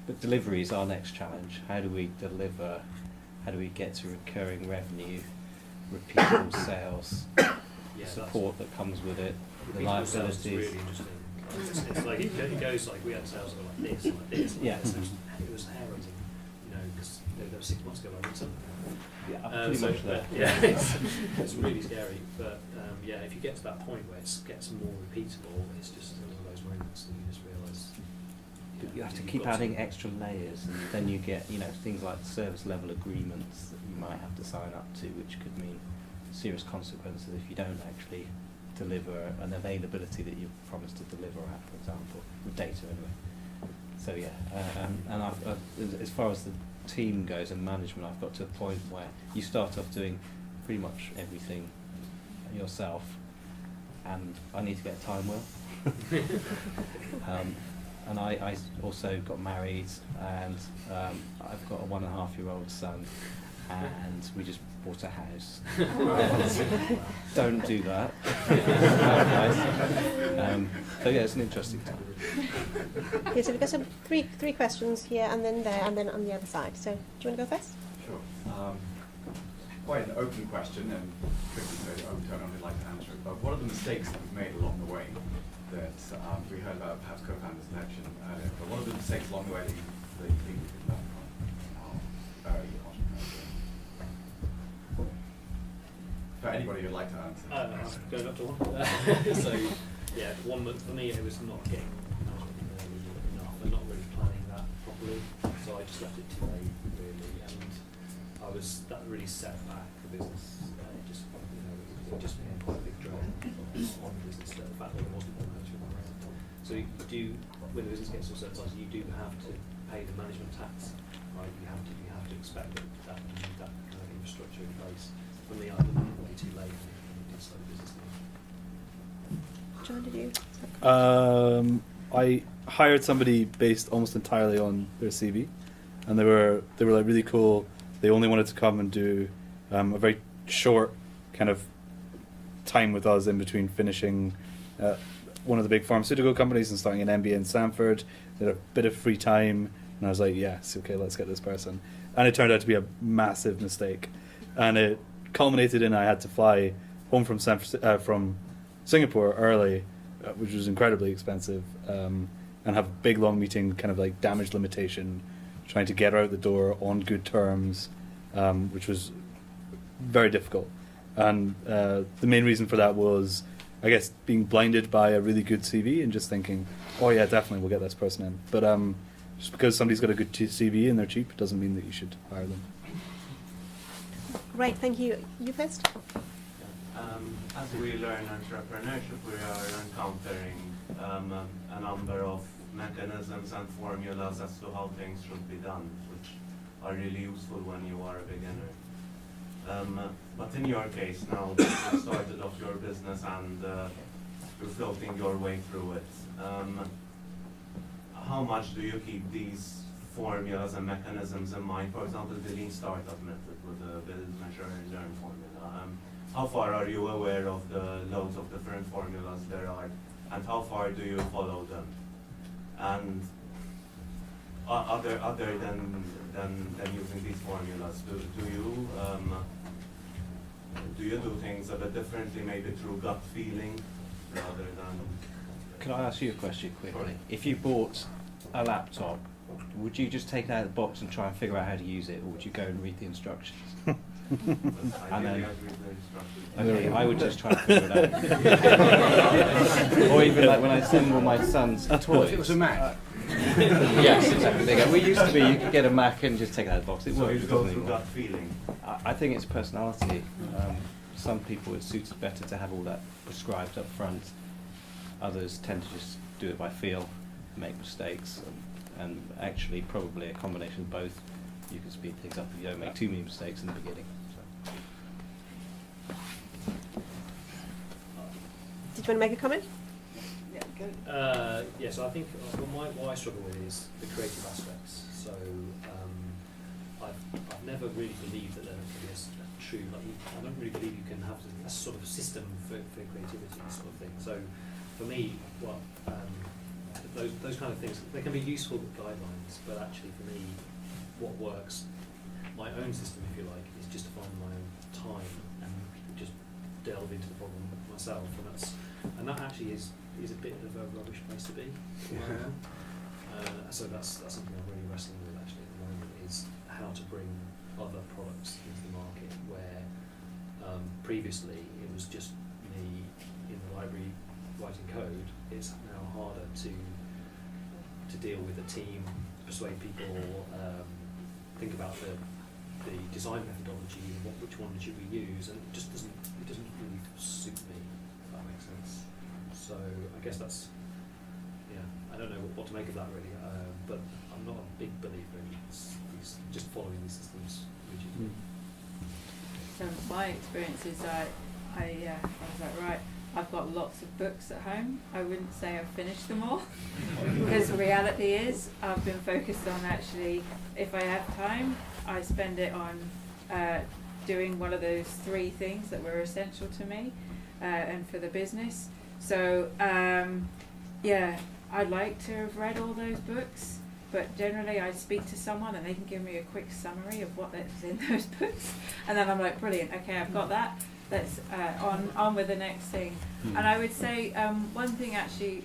But delivery is our next challenge. How do we deliver? How do we get to recurring revenue, repeatable sales, support that comes with it, the liabilities? Really interesting. It's like it goes like we had sales that were like this, like this, like this. It was hair raising, because there was 6 months ago I did something. Yeah, pretty much that. Yeah, it's really scary. But if you get to that point where it gets more repeatable, it's just one of those moments that you just realise. You have to keep adding extra layers, and then you get things like service level agreements that you might have to sign up to, which could mean serious consequences if you don't actually deliver an availability that you've promised to deliver at, for example, with data anyway. So and as far as the team goes and management, I've got to a point where you start off doing pretty much everything yourself, and I need to get a time wheel. And I also got married, and I've got a 1.5-year-old son, and we just bought a house. Don't do that. So yeah, it's an interesting time. Okay, so we've got some three questions here, and then there, and then on the other side. So do you want to go first? Sure. Quite an open question, and tricky, so I don't only like to answer it. But what are the mistakes that you've made along the way? That we heard about perhaps co-founders election earlier, but what are the mistakes along the way that you think we could learn from? Very entrepreneurial. For anybody who'd like to answer. Going up to one. So, one for me it was not getting management enough and not really planning that properly. So I just left it too late, really, and that really set back the business. It just became quite a big drag on the business. The fact that there wasn't more management around. So when the business gets to a certain size, you do have to pay the management tax, right? You have to expect that kind of infrastructure in place. When they are way too late, and it did slow the business down. John, did you? I hired somebody based almost entirely on their CV, and they were like really cool. They only wanted to come and do a very short kind of time with us in between finishing one of the big pharmaceutical companies and starting an MBA in Stanford. They had a bit of free time, and I was like, yes, okay, let's get this person. And it turned out to be a massive mistake, and it culminated in I had to fly home from from Singapore early, which was incredibly expensive, and have a big long meeting, kind of like damage limitation, trying to get her out the door on good terms, which was very difficult. And the main reason for that was, I guess, being blinded by a really good CV and just thinking, oh yeah, definitely we'll get this person in. But just because somebody's got a good CV and they're cheap doesn't mean that you should hire them. Great, thank you. You first. As we learn entrepreneurship, we are encountering a number of mechanisms and formulas as to how things should be done, which are really useful when you are a beginner. But in your case, now that you started off your business and you're floating your way through it, how much do you keep these formulas and mechanisms in mind? For example, the lean startup method with the build, measure, and learn formula. How far are you aware of the loads of different formulas there are, and how far do you follow them? And other than using these formulas, do you do things a bit differently, maybe through gut feeling, rather than? Can I ask you a question quickly? If you bought a laptop, would you just take it out of the box and try and figure out how to use it, or would you go and read the instructions? And then, okay, I would just try and figure it out. Or even like when I assemble my son's toys. If it was a Mac. Yes, exactly. There you go. We used to be, you could get a Mac and just take it out of the box. It So works. you go through gut feeling. I think it's personality. Some people it suits better to have all that prescribed up front. Others tend to just do it by feel, make mistakes, and actually probably a combination of both. You can speed things up if you don't make too many mistakes in the beginning. So. Did you want to make a comment? Yes, I think what I struggle with is the creative aspects. So I've never really believed that there can be a true, I don't really believe you can have a sort of system for creativity, sort of thing. So for me, those kind of things, they can be useful guidelines, but actually for me, what works, my own system, if you like, is just to find my own time and just delve into the problem myself, and that actually is a bit of a rubbish place to be. So that's something I'm really wrestling with actually at the moment, is how to bring other products into the market where previously it was just me in the library writing code. It's now harder to deal with a team, persuade people, think about the design methodology, which one should we use, and it doesn't really suit me, if that makes sense. So I guess that's, I don't know what to make of that really, but I'm not a big believer in these just following these systems rigidly. So my experience is I was like, right, I've got lots of books at home. I wouldn't say I've finished them all, because the reality is I've been focused on actually, if I have time, I spend it on doing one of those 3 things that were essential to me and for the business. So I'd like to have read all those books, but generally I speak to someone and they can give me a quick summary of what is in those books, and then I'm like, brilliant, okay, I've got that. Let's on with the next thing. And I would say one thing actually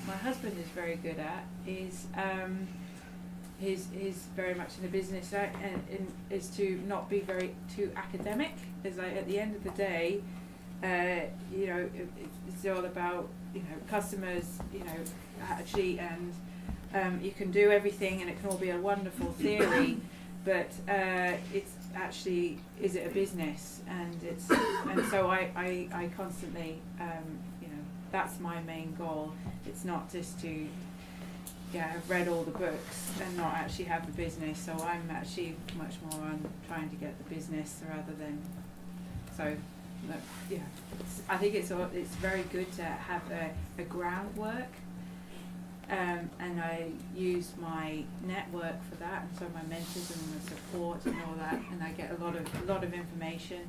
my husband is very good at is he's very much in the business side, and is to not be very too academic. Is like at the end of the day, it's all about customers, actually, and you can do everything and it can all be a wonderful theory, but it's actually, is it a business? And so I constantly, that's my main goal. It's not just to have read all the books and not actually have the business. So I'm actually much more on trying to get the business rather than, so I think it's very good to have a groundwork. And I use my network for that, and so my mentors and the support and all that, and I get a lot of information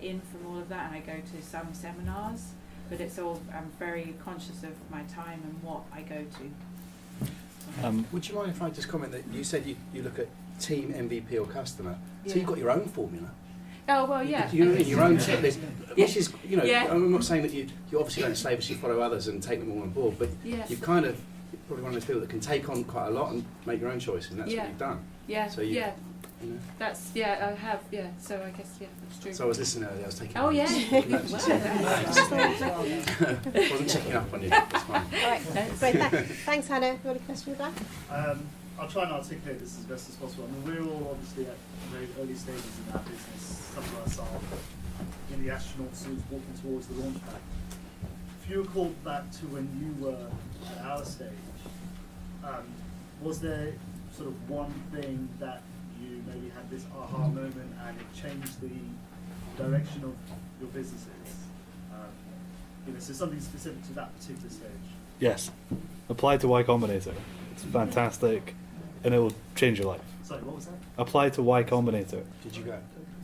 in from all of that, and I go to some seminars, but it's all, I'm very conscious of my time and what I go to. Would you mind if I just comment that you said you look at team, MVP or customer, so Yeah. you've got your own formula? Oh, well, yeah. You're in your own checklist, which is, Yeah. I'm not saying that you obviously don't slavishly follow others and take them all on board, but Yes. you've kind of, you're probably one of those people that can take on quite a lot and make your own choice, and that's Yeah. what you've done. Yeah, So you, yeah. you know. That's, yeah, I have, yeah, so I guess, yeah, that's true. So I was listening earlier, I was taking Oh, yeah. notes. Wasn't checking up on you, that's fine. All right, great. Thanks, Hannah. You got a question with that? I'll try and articulate this as best as possible. I mean, we're all obviously at very early stages in our business. Some of us are in the astronaut suits walking towards the Launchpad. If you recall back to when you were at our stage, was there sort of one thing that you maybe had this aha moment and it changed the direction of your businesses? So something specific to that particular stage. Yes. Apply to Y Combinator. It's fantastic, and it will change your life. Sorry, what was that? Apply to Y Combinator. Did you go?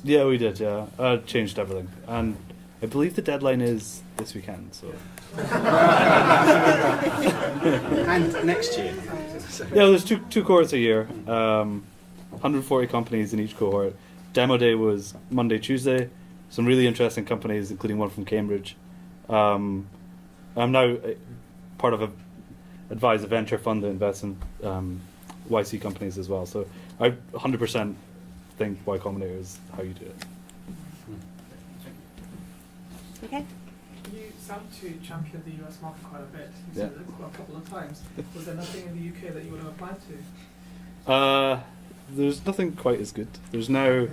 Yeah, we did. Yeah, changed everything, and I believe the deadline is this weekend. So. And next year. Yeah, there's two cohorts a year. 140 companies in each cohort. Demo day was Monday, Tuesday. Some really interesting companies, including one from Cambridge. I'm now part of advise a venture fund that invests in YC companies as well. So I 100% think Y Combinator is how you do it. Okay. You sound to champion the US market quite a bit. You Yeah. said it a couple of times. Was there nothing in the UK that you would have applied to? There's nothing quite as good. There's now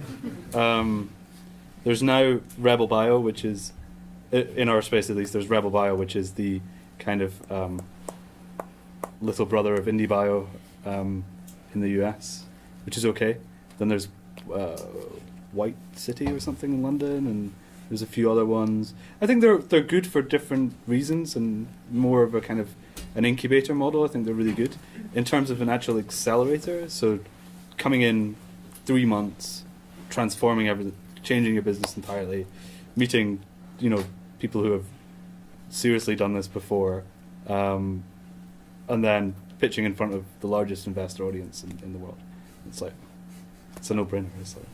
Rebel Bio, which is in our space at least. There's Rebel Bio, which is the kind of little brother of IndieBio in the US, which is okay. Then there's White City or something in London, and there's a few other ones. I think they're good for different reasons and more of a kind of an incubator model. I think they're really good in terms of an actual accelerator. So coming in 3 months, transforming everything, changing your business entirely, meeting people who have seriously done this before, and then pitching in front of the largest investor audience in the world. It's a no-brainer. It's like,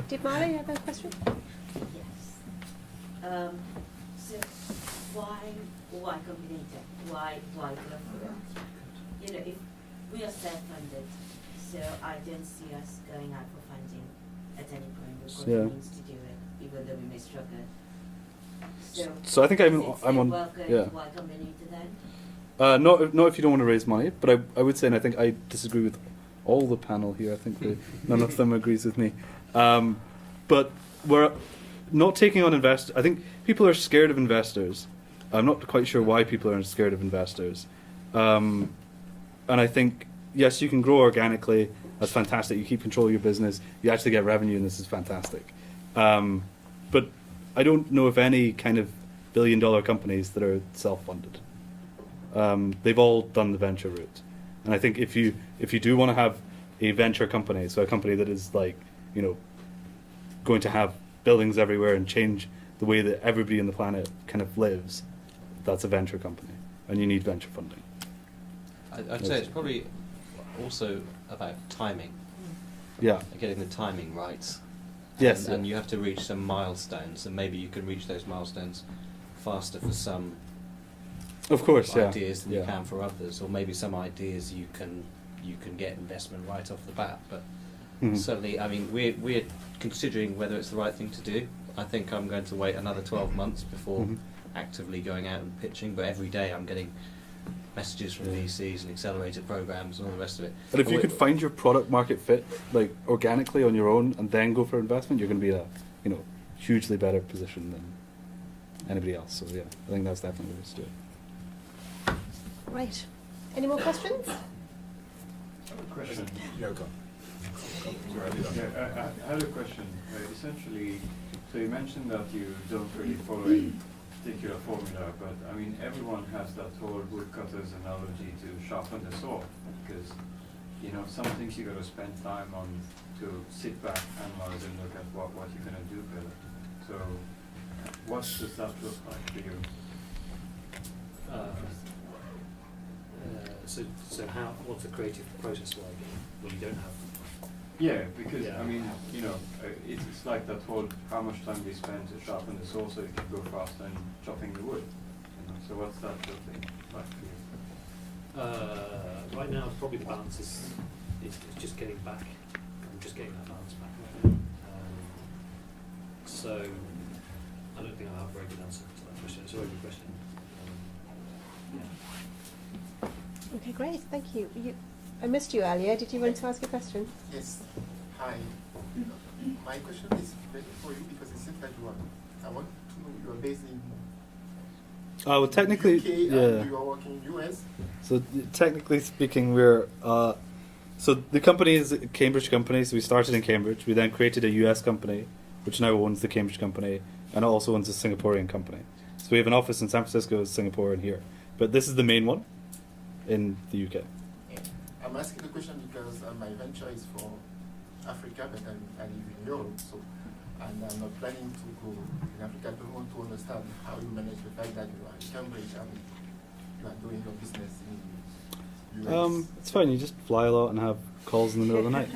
Did Mara, you have a question? Yes. So why Combinator? Why Collaborator? If we are self-funded, so I don't see us going out for funding at any point. We've got the means to do it, even though we may struggle. So I think I'm on. Yeah. Y Combinator then? Not if you don't want to raise money, but I would say, and I think I disagree with all the panel here. I think none of them agrees with me. But we're not taking on investors. I think people are scared of investors. I'm not quite sure why people are scared of investors. And I think, yes, you can grow organically. That's fantastic. You keep control of your business. You actually get revenue, and this is fantastic. But I don't know of any kind of billion-dollar companies that are self-funded. They've all done the venture route. And I think if you do want to have a venture company, so a company that is going to have buildings everywhere and change the way that everybody on the planet kind of lives, that's a venture company, and you need venture funding. I'd say it's probably also about timing. Yeah. Getting the timing right. Yes. And you have to reach some milestones, and maybe you can reach those milestones faster for some of course, ideas than you can for others, or maybe some ideas you can get investment right off the bat. But certainly, I mean, we're considering whether it's the right thing to do. I think I'm going to wait another 12 months before actively going out and pitching. But every day I'm getting messages from VCs and accelerated programs and all the rest of it. And if you could find your product market fit organically on your own and then go for investment, you're going to be in a hugely better position than anybody else. So yeah, I think that's definitely the way to do it. Right. Any more questions? Question. No, go. Yeah, I had a question. Essentially, so you mentioned that you don't really follow a particular formula, but I mean, everyone has that whole woodcutter's analogy to sharpen the saw, because some things you got to spend time on to sit back, analyze, and look at what you're going to do better. So, what does that look like for you? So what's the creative process like when you don't have? Yeah, because I mean, it's like that whole how much time we spend to sharpen the saw so it can go faster and chopping the wood. And So what's that looking like for you? Right now, probably the balance is just getting back. I'm just getting that balance back right now. So I don't think I have a very good answer to that question. It's a very good question. Yeah. Okay, great. Thank you. I missed you earlier. Did you want to ask a question? Yes. Hi. My question is really for you because it seems like I want to know you are based in Well, technically, UK yeah. and you are working in US. So technically speaking, we're so the company is a Cambridge company. So we started in Cambridge. We then created a US company, which now owns the Cambridge company, and also owns a Singaporean company. So we have an office in San Francisco, Singapore, and here. But this is the main one in the UK. I'm asking the question because my venture is for Africa, but I live in Europe, so and I'm not planning to go in Africa. I don't want to understand how you manage the fact that you are in Cambridge and you are doing your business in US. It's fine. You just fly a lot and have calls in the middle of the night.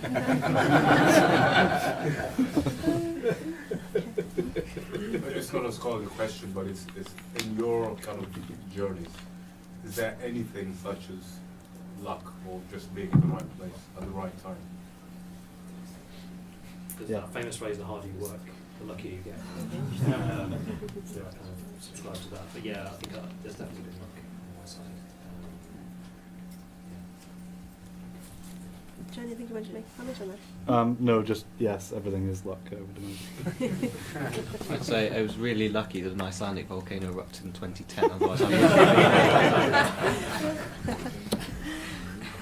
I just got to call the question, but it's in your kind of journeys. Is there anything such as luck or just being in the right place at the right time? There's that famous phrase, the harder you work, the luckier you get. So I kind of subscribe to that. But yeah, I think there's definitely been luck on my side. John, anything you want to make a comment on that? No, just yes, everything is luck, I would imagine. I'd say I was really lucky that an Icelandic volcano erupted in 2010. Otherwise,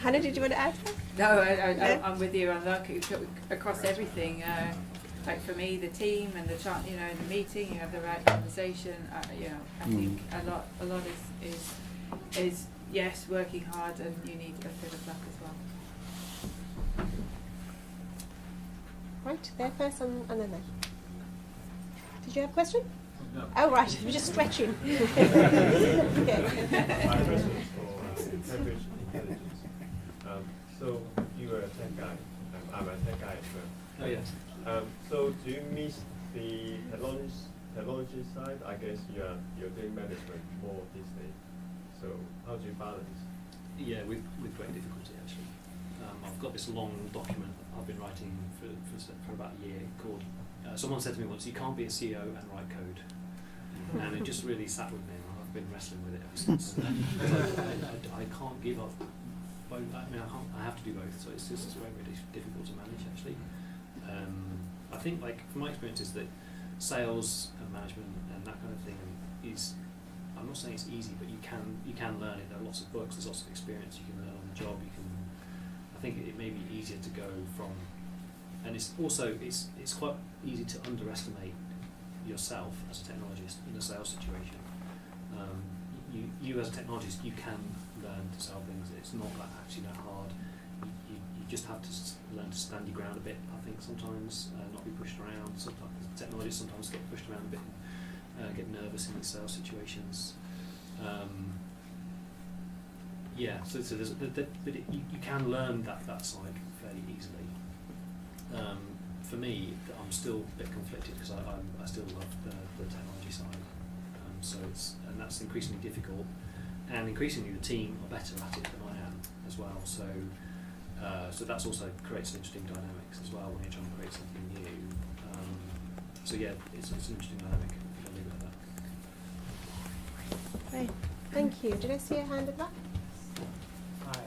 Hannah, did you want to add? No, I'm with you on luck across everything. Like for me, the team and the the meeting, you have the right conversation. I think a lot is yes, working hard, and you need a bit of luck as well. Right, there first and then there. Did you have a question? No. Oh, right, we're just stretching. My question is for Cambridge Intelligence. So you are a tech guy. I'm a tech guy as well. Oh, yes. So do you miss the technology side? I guess you're doing management more these days. So how do you balance? Yeah, with great difficulty actually. I've got this long document I've been writing for about a year called. Someone said to me once, "You can't be a CEO and write code," and it just really sat with me. And I've been wrestling with it ever since. I can't give up both. I mean, I have to do both. So it's just very, very difficult to manage actually. I think, like from my experience, is that sales and management and that kind of thing is. I'm not saying it's easy, but you can learn it. There are lots of books, there's lots of experience you can learn on the job. I think it may be easier to go from, and it's also it's quite easy to underestimate yourself as a technologist in a sales situation. You as a technologist, you can learn to sell things. It's not actually that hard. You just have to learn to stand your ground a bit. I think sometimes not be pushed around. Sometimes technologists sometimes get pushed around a bit. Get nervous in these sales situations. So there's but you can learn that side fairly easily. For me, I'm still a bit conflicted because I still love the technology side. And that's increasingly difficult, and increasingly the team are better at it than I am as well. So that's also creates some interesting dynamics as well when you're trying to create something new. It's an interesting dynamic. Great, thank you. Did I see a hand at the back? Hi,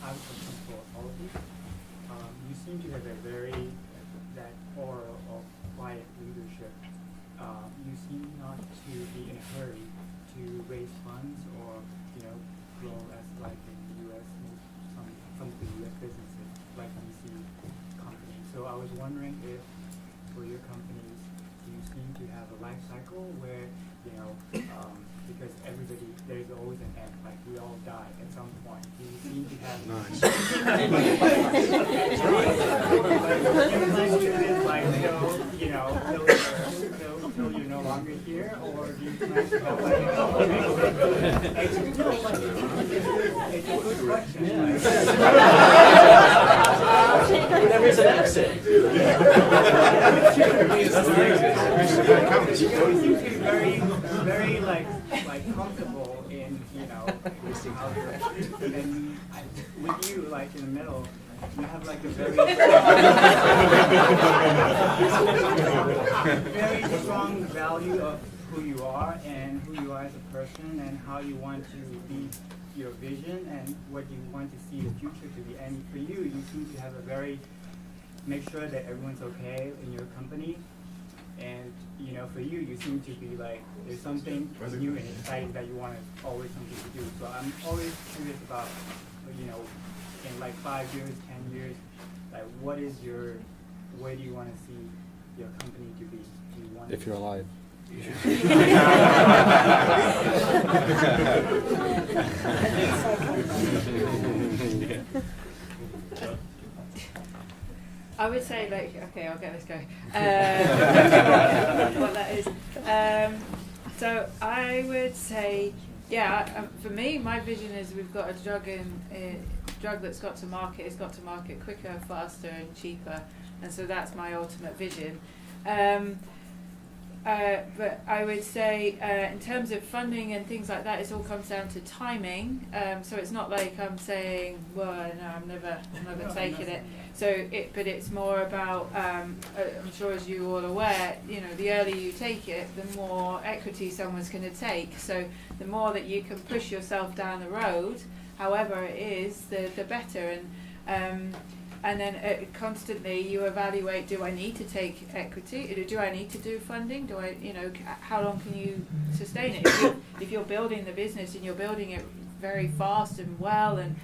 I'm question for all of you. You seem to have that aura of quiet leadership. You seem not to be in a hurry to raise funds or grow as like in the U.S. some of the U.S. businesses like VC companies. So I was wondering if for your companies, do you seem to have a life cycle where because there's always an end, like we all die at some point. Do you seem to have till you're no longer here, or do you plan to have it's a good question. Whenever it's an exit. Very out there. And with you, like in the middle, you have like a very very strong value of who you are and who you are as a person and how you want to be, your vision and what you want to see the future to be. And for you, you seem to have a very make sure that everyone's okay in your company. And you know, for you, you seem to be like there's something new and exciting that you want to always something to do. So I'm always curious about, you know, in like 5 years, 10 years, like what is your, where do you want to see your company to be? Do you want If you're alive. I would say, like, okay, I'll get this going. What that is. So I would say, yeah, for me, my vision is we've got a drug that's got to market. It's got to market quicker, faster, and cheaper, and so that's my ultimate vision. But I would say, in terms of funding and things like that, it all comes down to timing. So it's not like I'm saying, well, no, I'm never taking it. But it's more about, I'm sure as you all aware, you know, the earlier you take it, the more equity someone's going to take. So the more that you can push yourself down the road, however it is, the better. And then constantly you evaluate, do I need to take equity? Do I need to do funding? Do I, you know, how long can you sustain it? If you're building the business and you're building it very fast and well and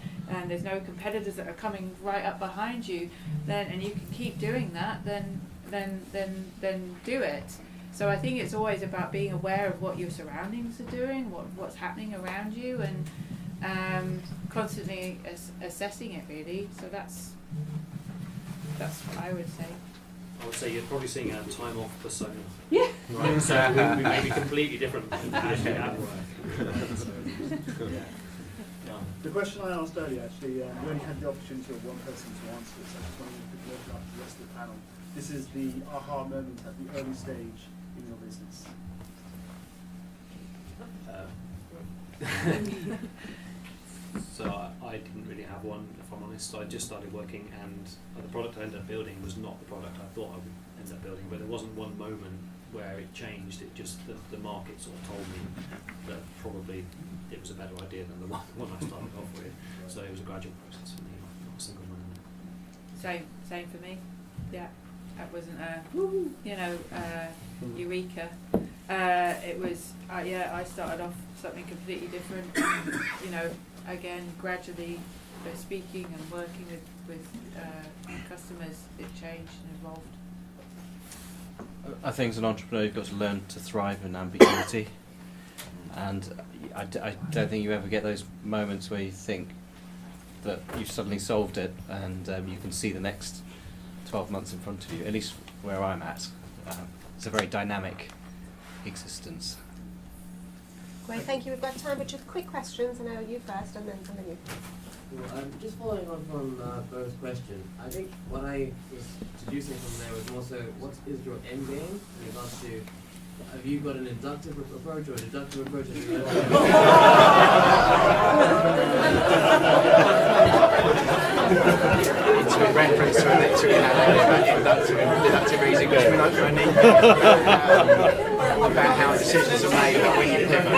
there's no competitors that are coming right up behind you, then and you can keep doing that, then do it. So I think it's always about being aware of what your surroundings are doing, what's happening around you, and constantly assessing it really. So that's what I would say. I would say you're probably seeing a time off persona. Yeah. Right. So we may be completely different actually at work. The question I asked earlier, actually, we only had the opportunity of one person to answer it, so I just wanted to open up the rest of the panel. This is the aha moment at the early stage in your business. So I didn't really have one, if I'm honest. I just started working, and the product I ended up building was not the product I thought I would end up building. But there wasn't one moment where it changed. It just the market sort of told me that probably it was a better idea than the one I started off with. So it was a gradual process for me, not a single moment. Same for me. Yeah, that wasn't a eureka. It was I started off something completely different. And, you know, again, gradually speaking and working with customers, it changed and evolved. I think as an entrepreneur, you've got to learn to thrive in ambiguity, and I don't think you ever get those moments where you think that you've suddenly solved it and you can see the next 12 months in front of you, at least where I'm at. It's a very dynamic existence. Great, thank you. We've got time for just quick questions. I know you first and then you. Well, just following on from Bo's question, I think what I was deducing from there was more so, what is your end game in regards to, have you got an inductive approach or a deductive approach? It's a reference to a lecture about inductive reasoning, which we like running about how decisions are made about when you pivot.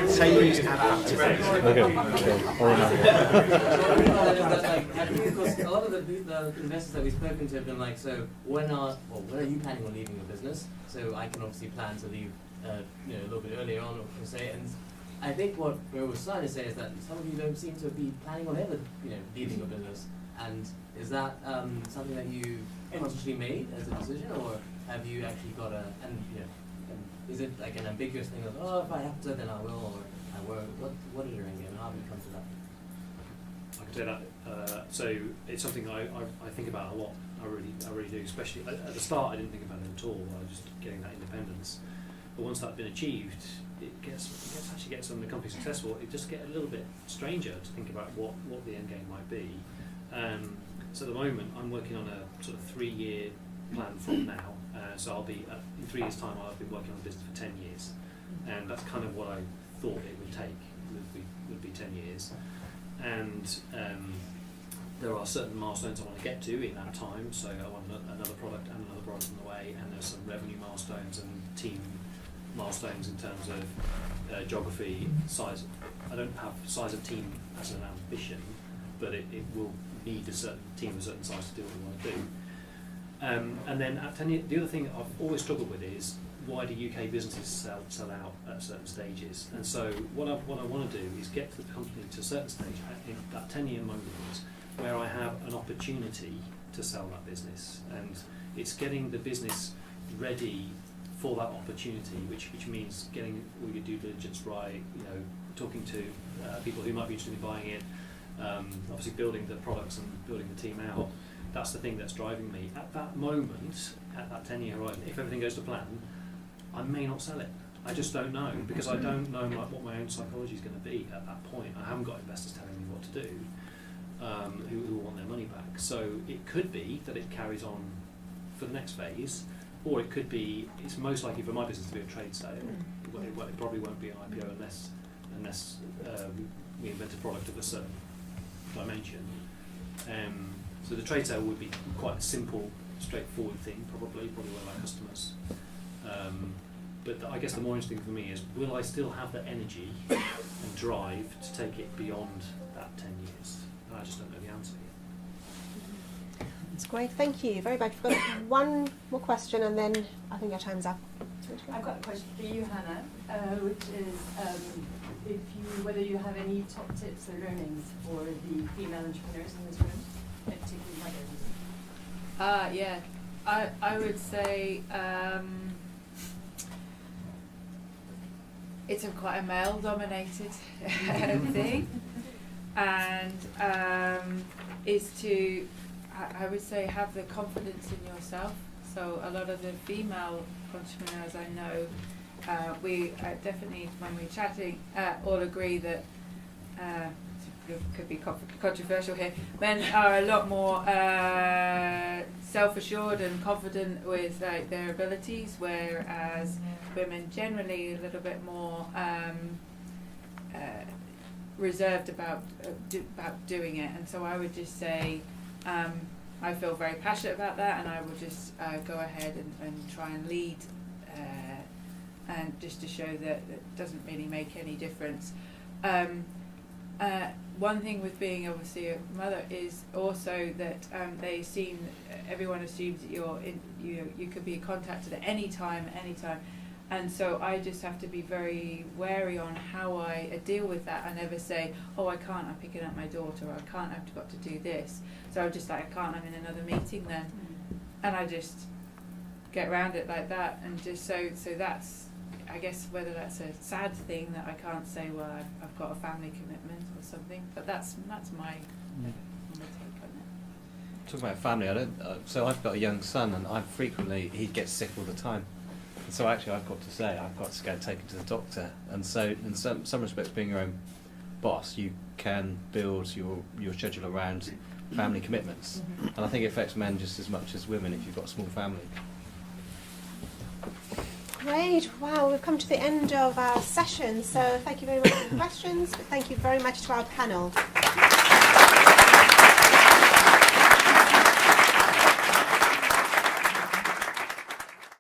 Say you used to have inductive reasoning. Because a lot of the investors that we've spoken to have been like, so when are you planning on leaving your business? So I can obviously plan to leave a little bit earlier on, per se. And I think what we were trying to say is that some of you don't seem to be planning on ever, leaving your business. And is that something that you consciously made as a decision, or have you actually got is it like an ambiguous thing of, oh, if I have to, then I will, or I won't? What is your end game, and how have you come to that? I can say that. So it's something I think about a lot. I really do. Especially at the start, I didn't think about it at all. I was just getting that independence. But once that's been achieved, it actually gets on the company successful. It just gets a little bit stranger to think about what the end game might be. So at the moment, I'm working on a sort of 3-year plan from now. So I'll be in 3 years' time. I'll have been working on the business for 10 years, and that's kind of what I thought it would take with be 10 years, and there are certain milestones I want to get to in that time. So I want another product and another product on the way, and there's some revenue milestones and team milestones in terms of geography, size. I don't have size of team as an ambition, but it will need a certain team of a certain size to do what we want to do. And then at 10 years, the other thing that I've always struggled with is, why do UK businesses sell out at certain stages? And so what I want to do is get the company to a certain stage, in that 10-year moment, where I have an opportunity to sell that business, and it's getting the business ready for that opportunity, which means getting all your due diligence right, talking to people who might be interested in buying it, obviously building the products and building the team out. That's the thing that's driving me. At that moment, at that 10-year horizon, if everything goes to plan, I may not sell it. I just don't know, because I don't know what my own psychology is going to be at that point. I haven't got investors telling me what to do, who want their money back. So it could be that it carries on for the next phase, or it could be, it's most likely for my business to be a trade sale. It probably won't be an IPO unless we invent a product of a certain dimension. So the trade sale would be quite a simple, straightforward thing, probably one of our customers. But I guess the more interesting for me is, will I still have the energy and drive to take it beyond that 10 years? And I just don't know the answer yet. That's great, thank you very much. We've got one more question, and then I think our time's up. I've got a question for you, Hannah, which is whether you have any top tips or learnings for the female entrepreneurs in this room, particularly mothers. Yeah, I would say it's quite a male-dominated thing, and is to, I would say, have the confidence in yourself. So a lot of the female entrepreneurs I know, we definitely, when we're chatting, all agree that it could be controversial here. Men are a lot more self-assured and confident with their abilities, whereas women generally a little bit more reserved about doing it. And so I would just say, I feel very passionate about that, and I will just go ahead and try and lead, and just to show that it doesn't really make any difference. One thing with being obviously a mother is also that everyone assumes that you could be contacted at any time, and so I just have to be very wary on how I deal with that. I never say, oh, I can't, I'm picking up my daughter, or I can't, I've got to do this. So I'm just like, I can't, I'm in another meeting then, and I just get around it like that, and just so that's, I guess, whether that's a sad thing that I can't say, well, I've got a family commitment or something, but that's my take on it. Talking about family, so I've got a young son, and he gets sick all the time. And so actually I've got to go take him to the doctor. And so in some respects, being your own boss, you can build your schedule around family commitments. And I think it affects men just as much as women if you've got a small family. Great, wow, we've come to the end of our session, so thank you very much for the questions, but thank you very much to our panel.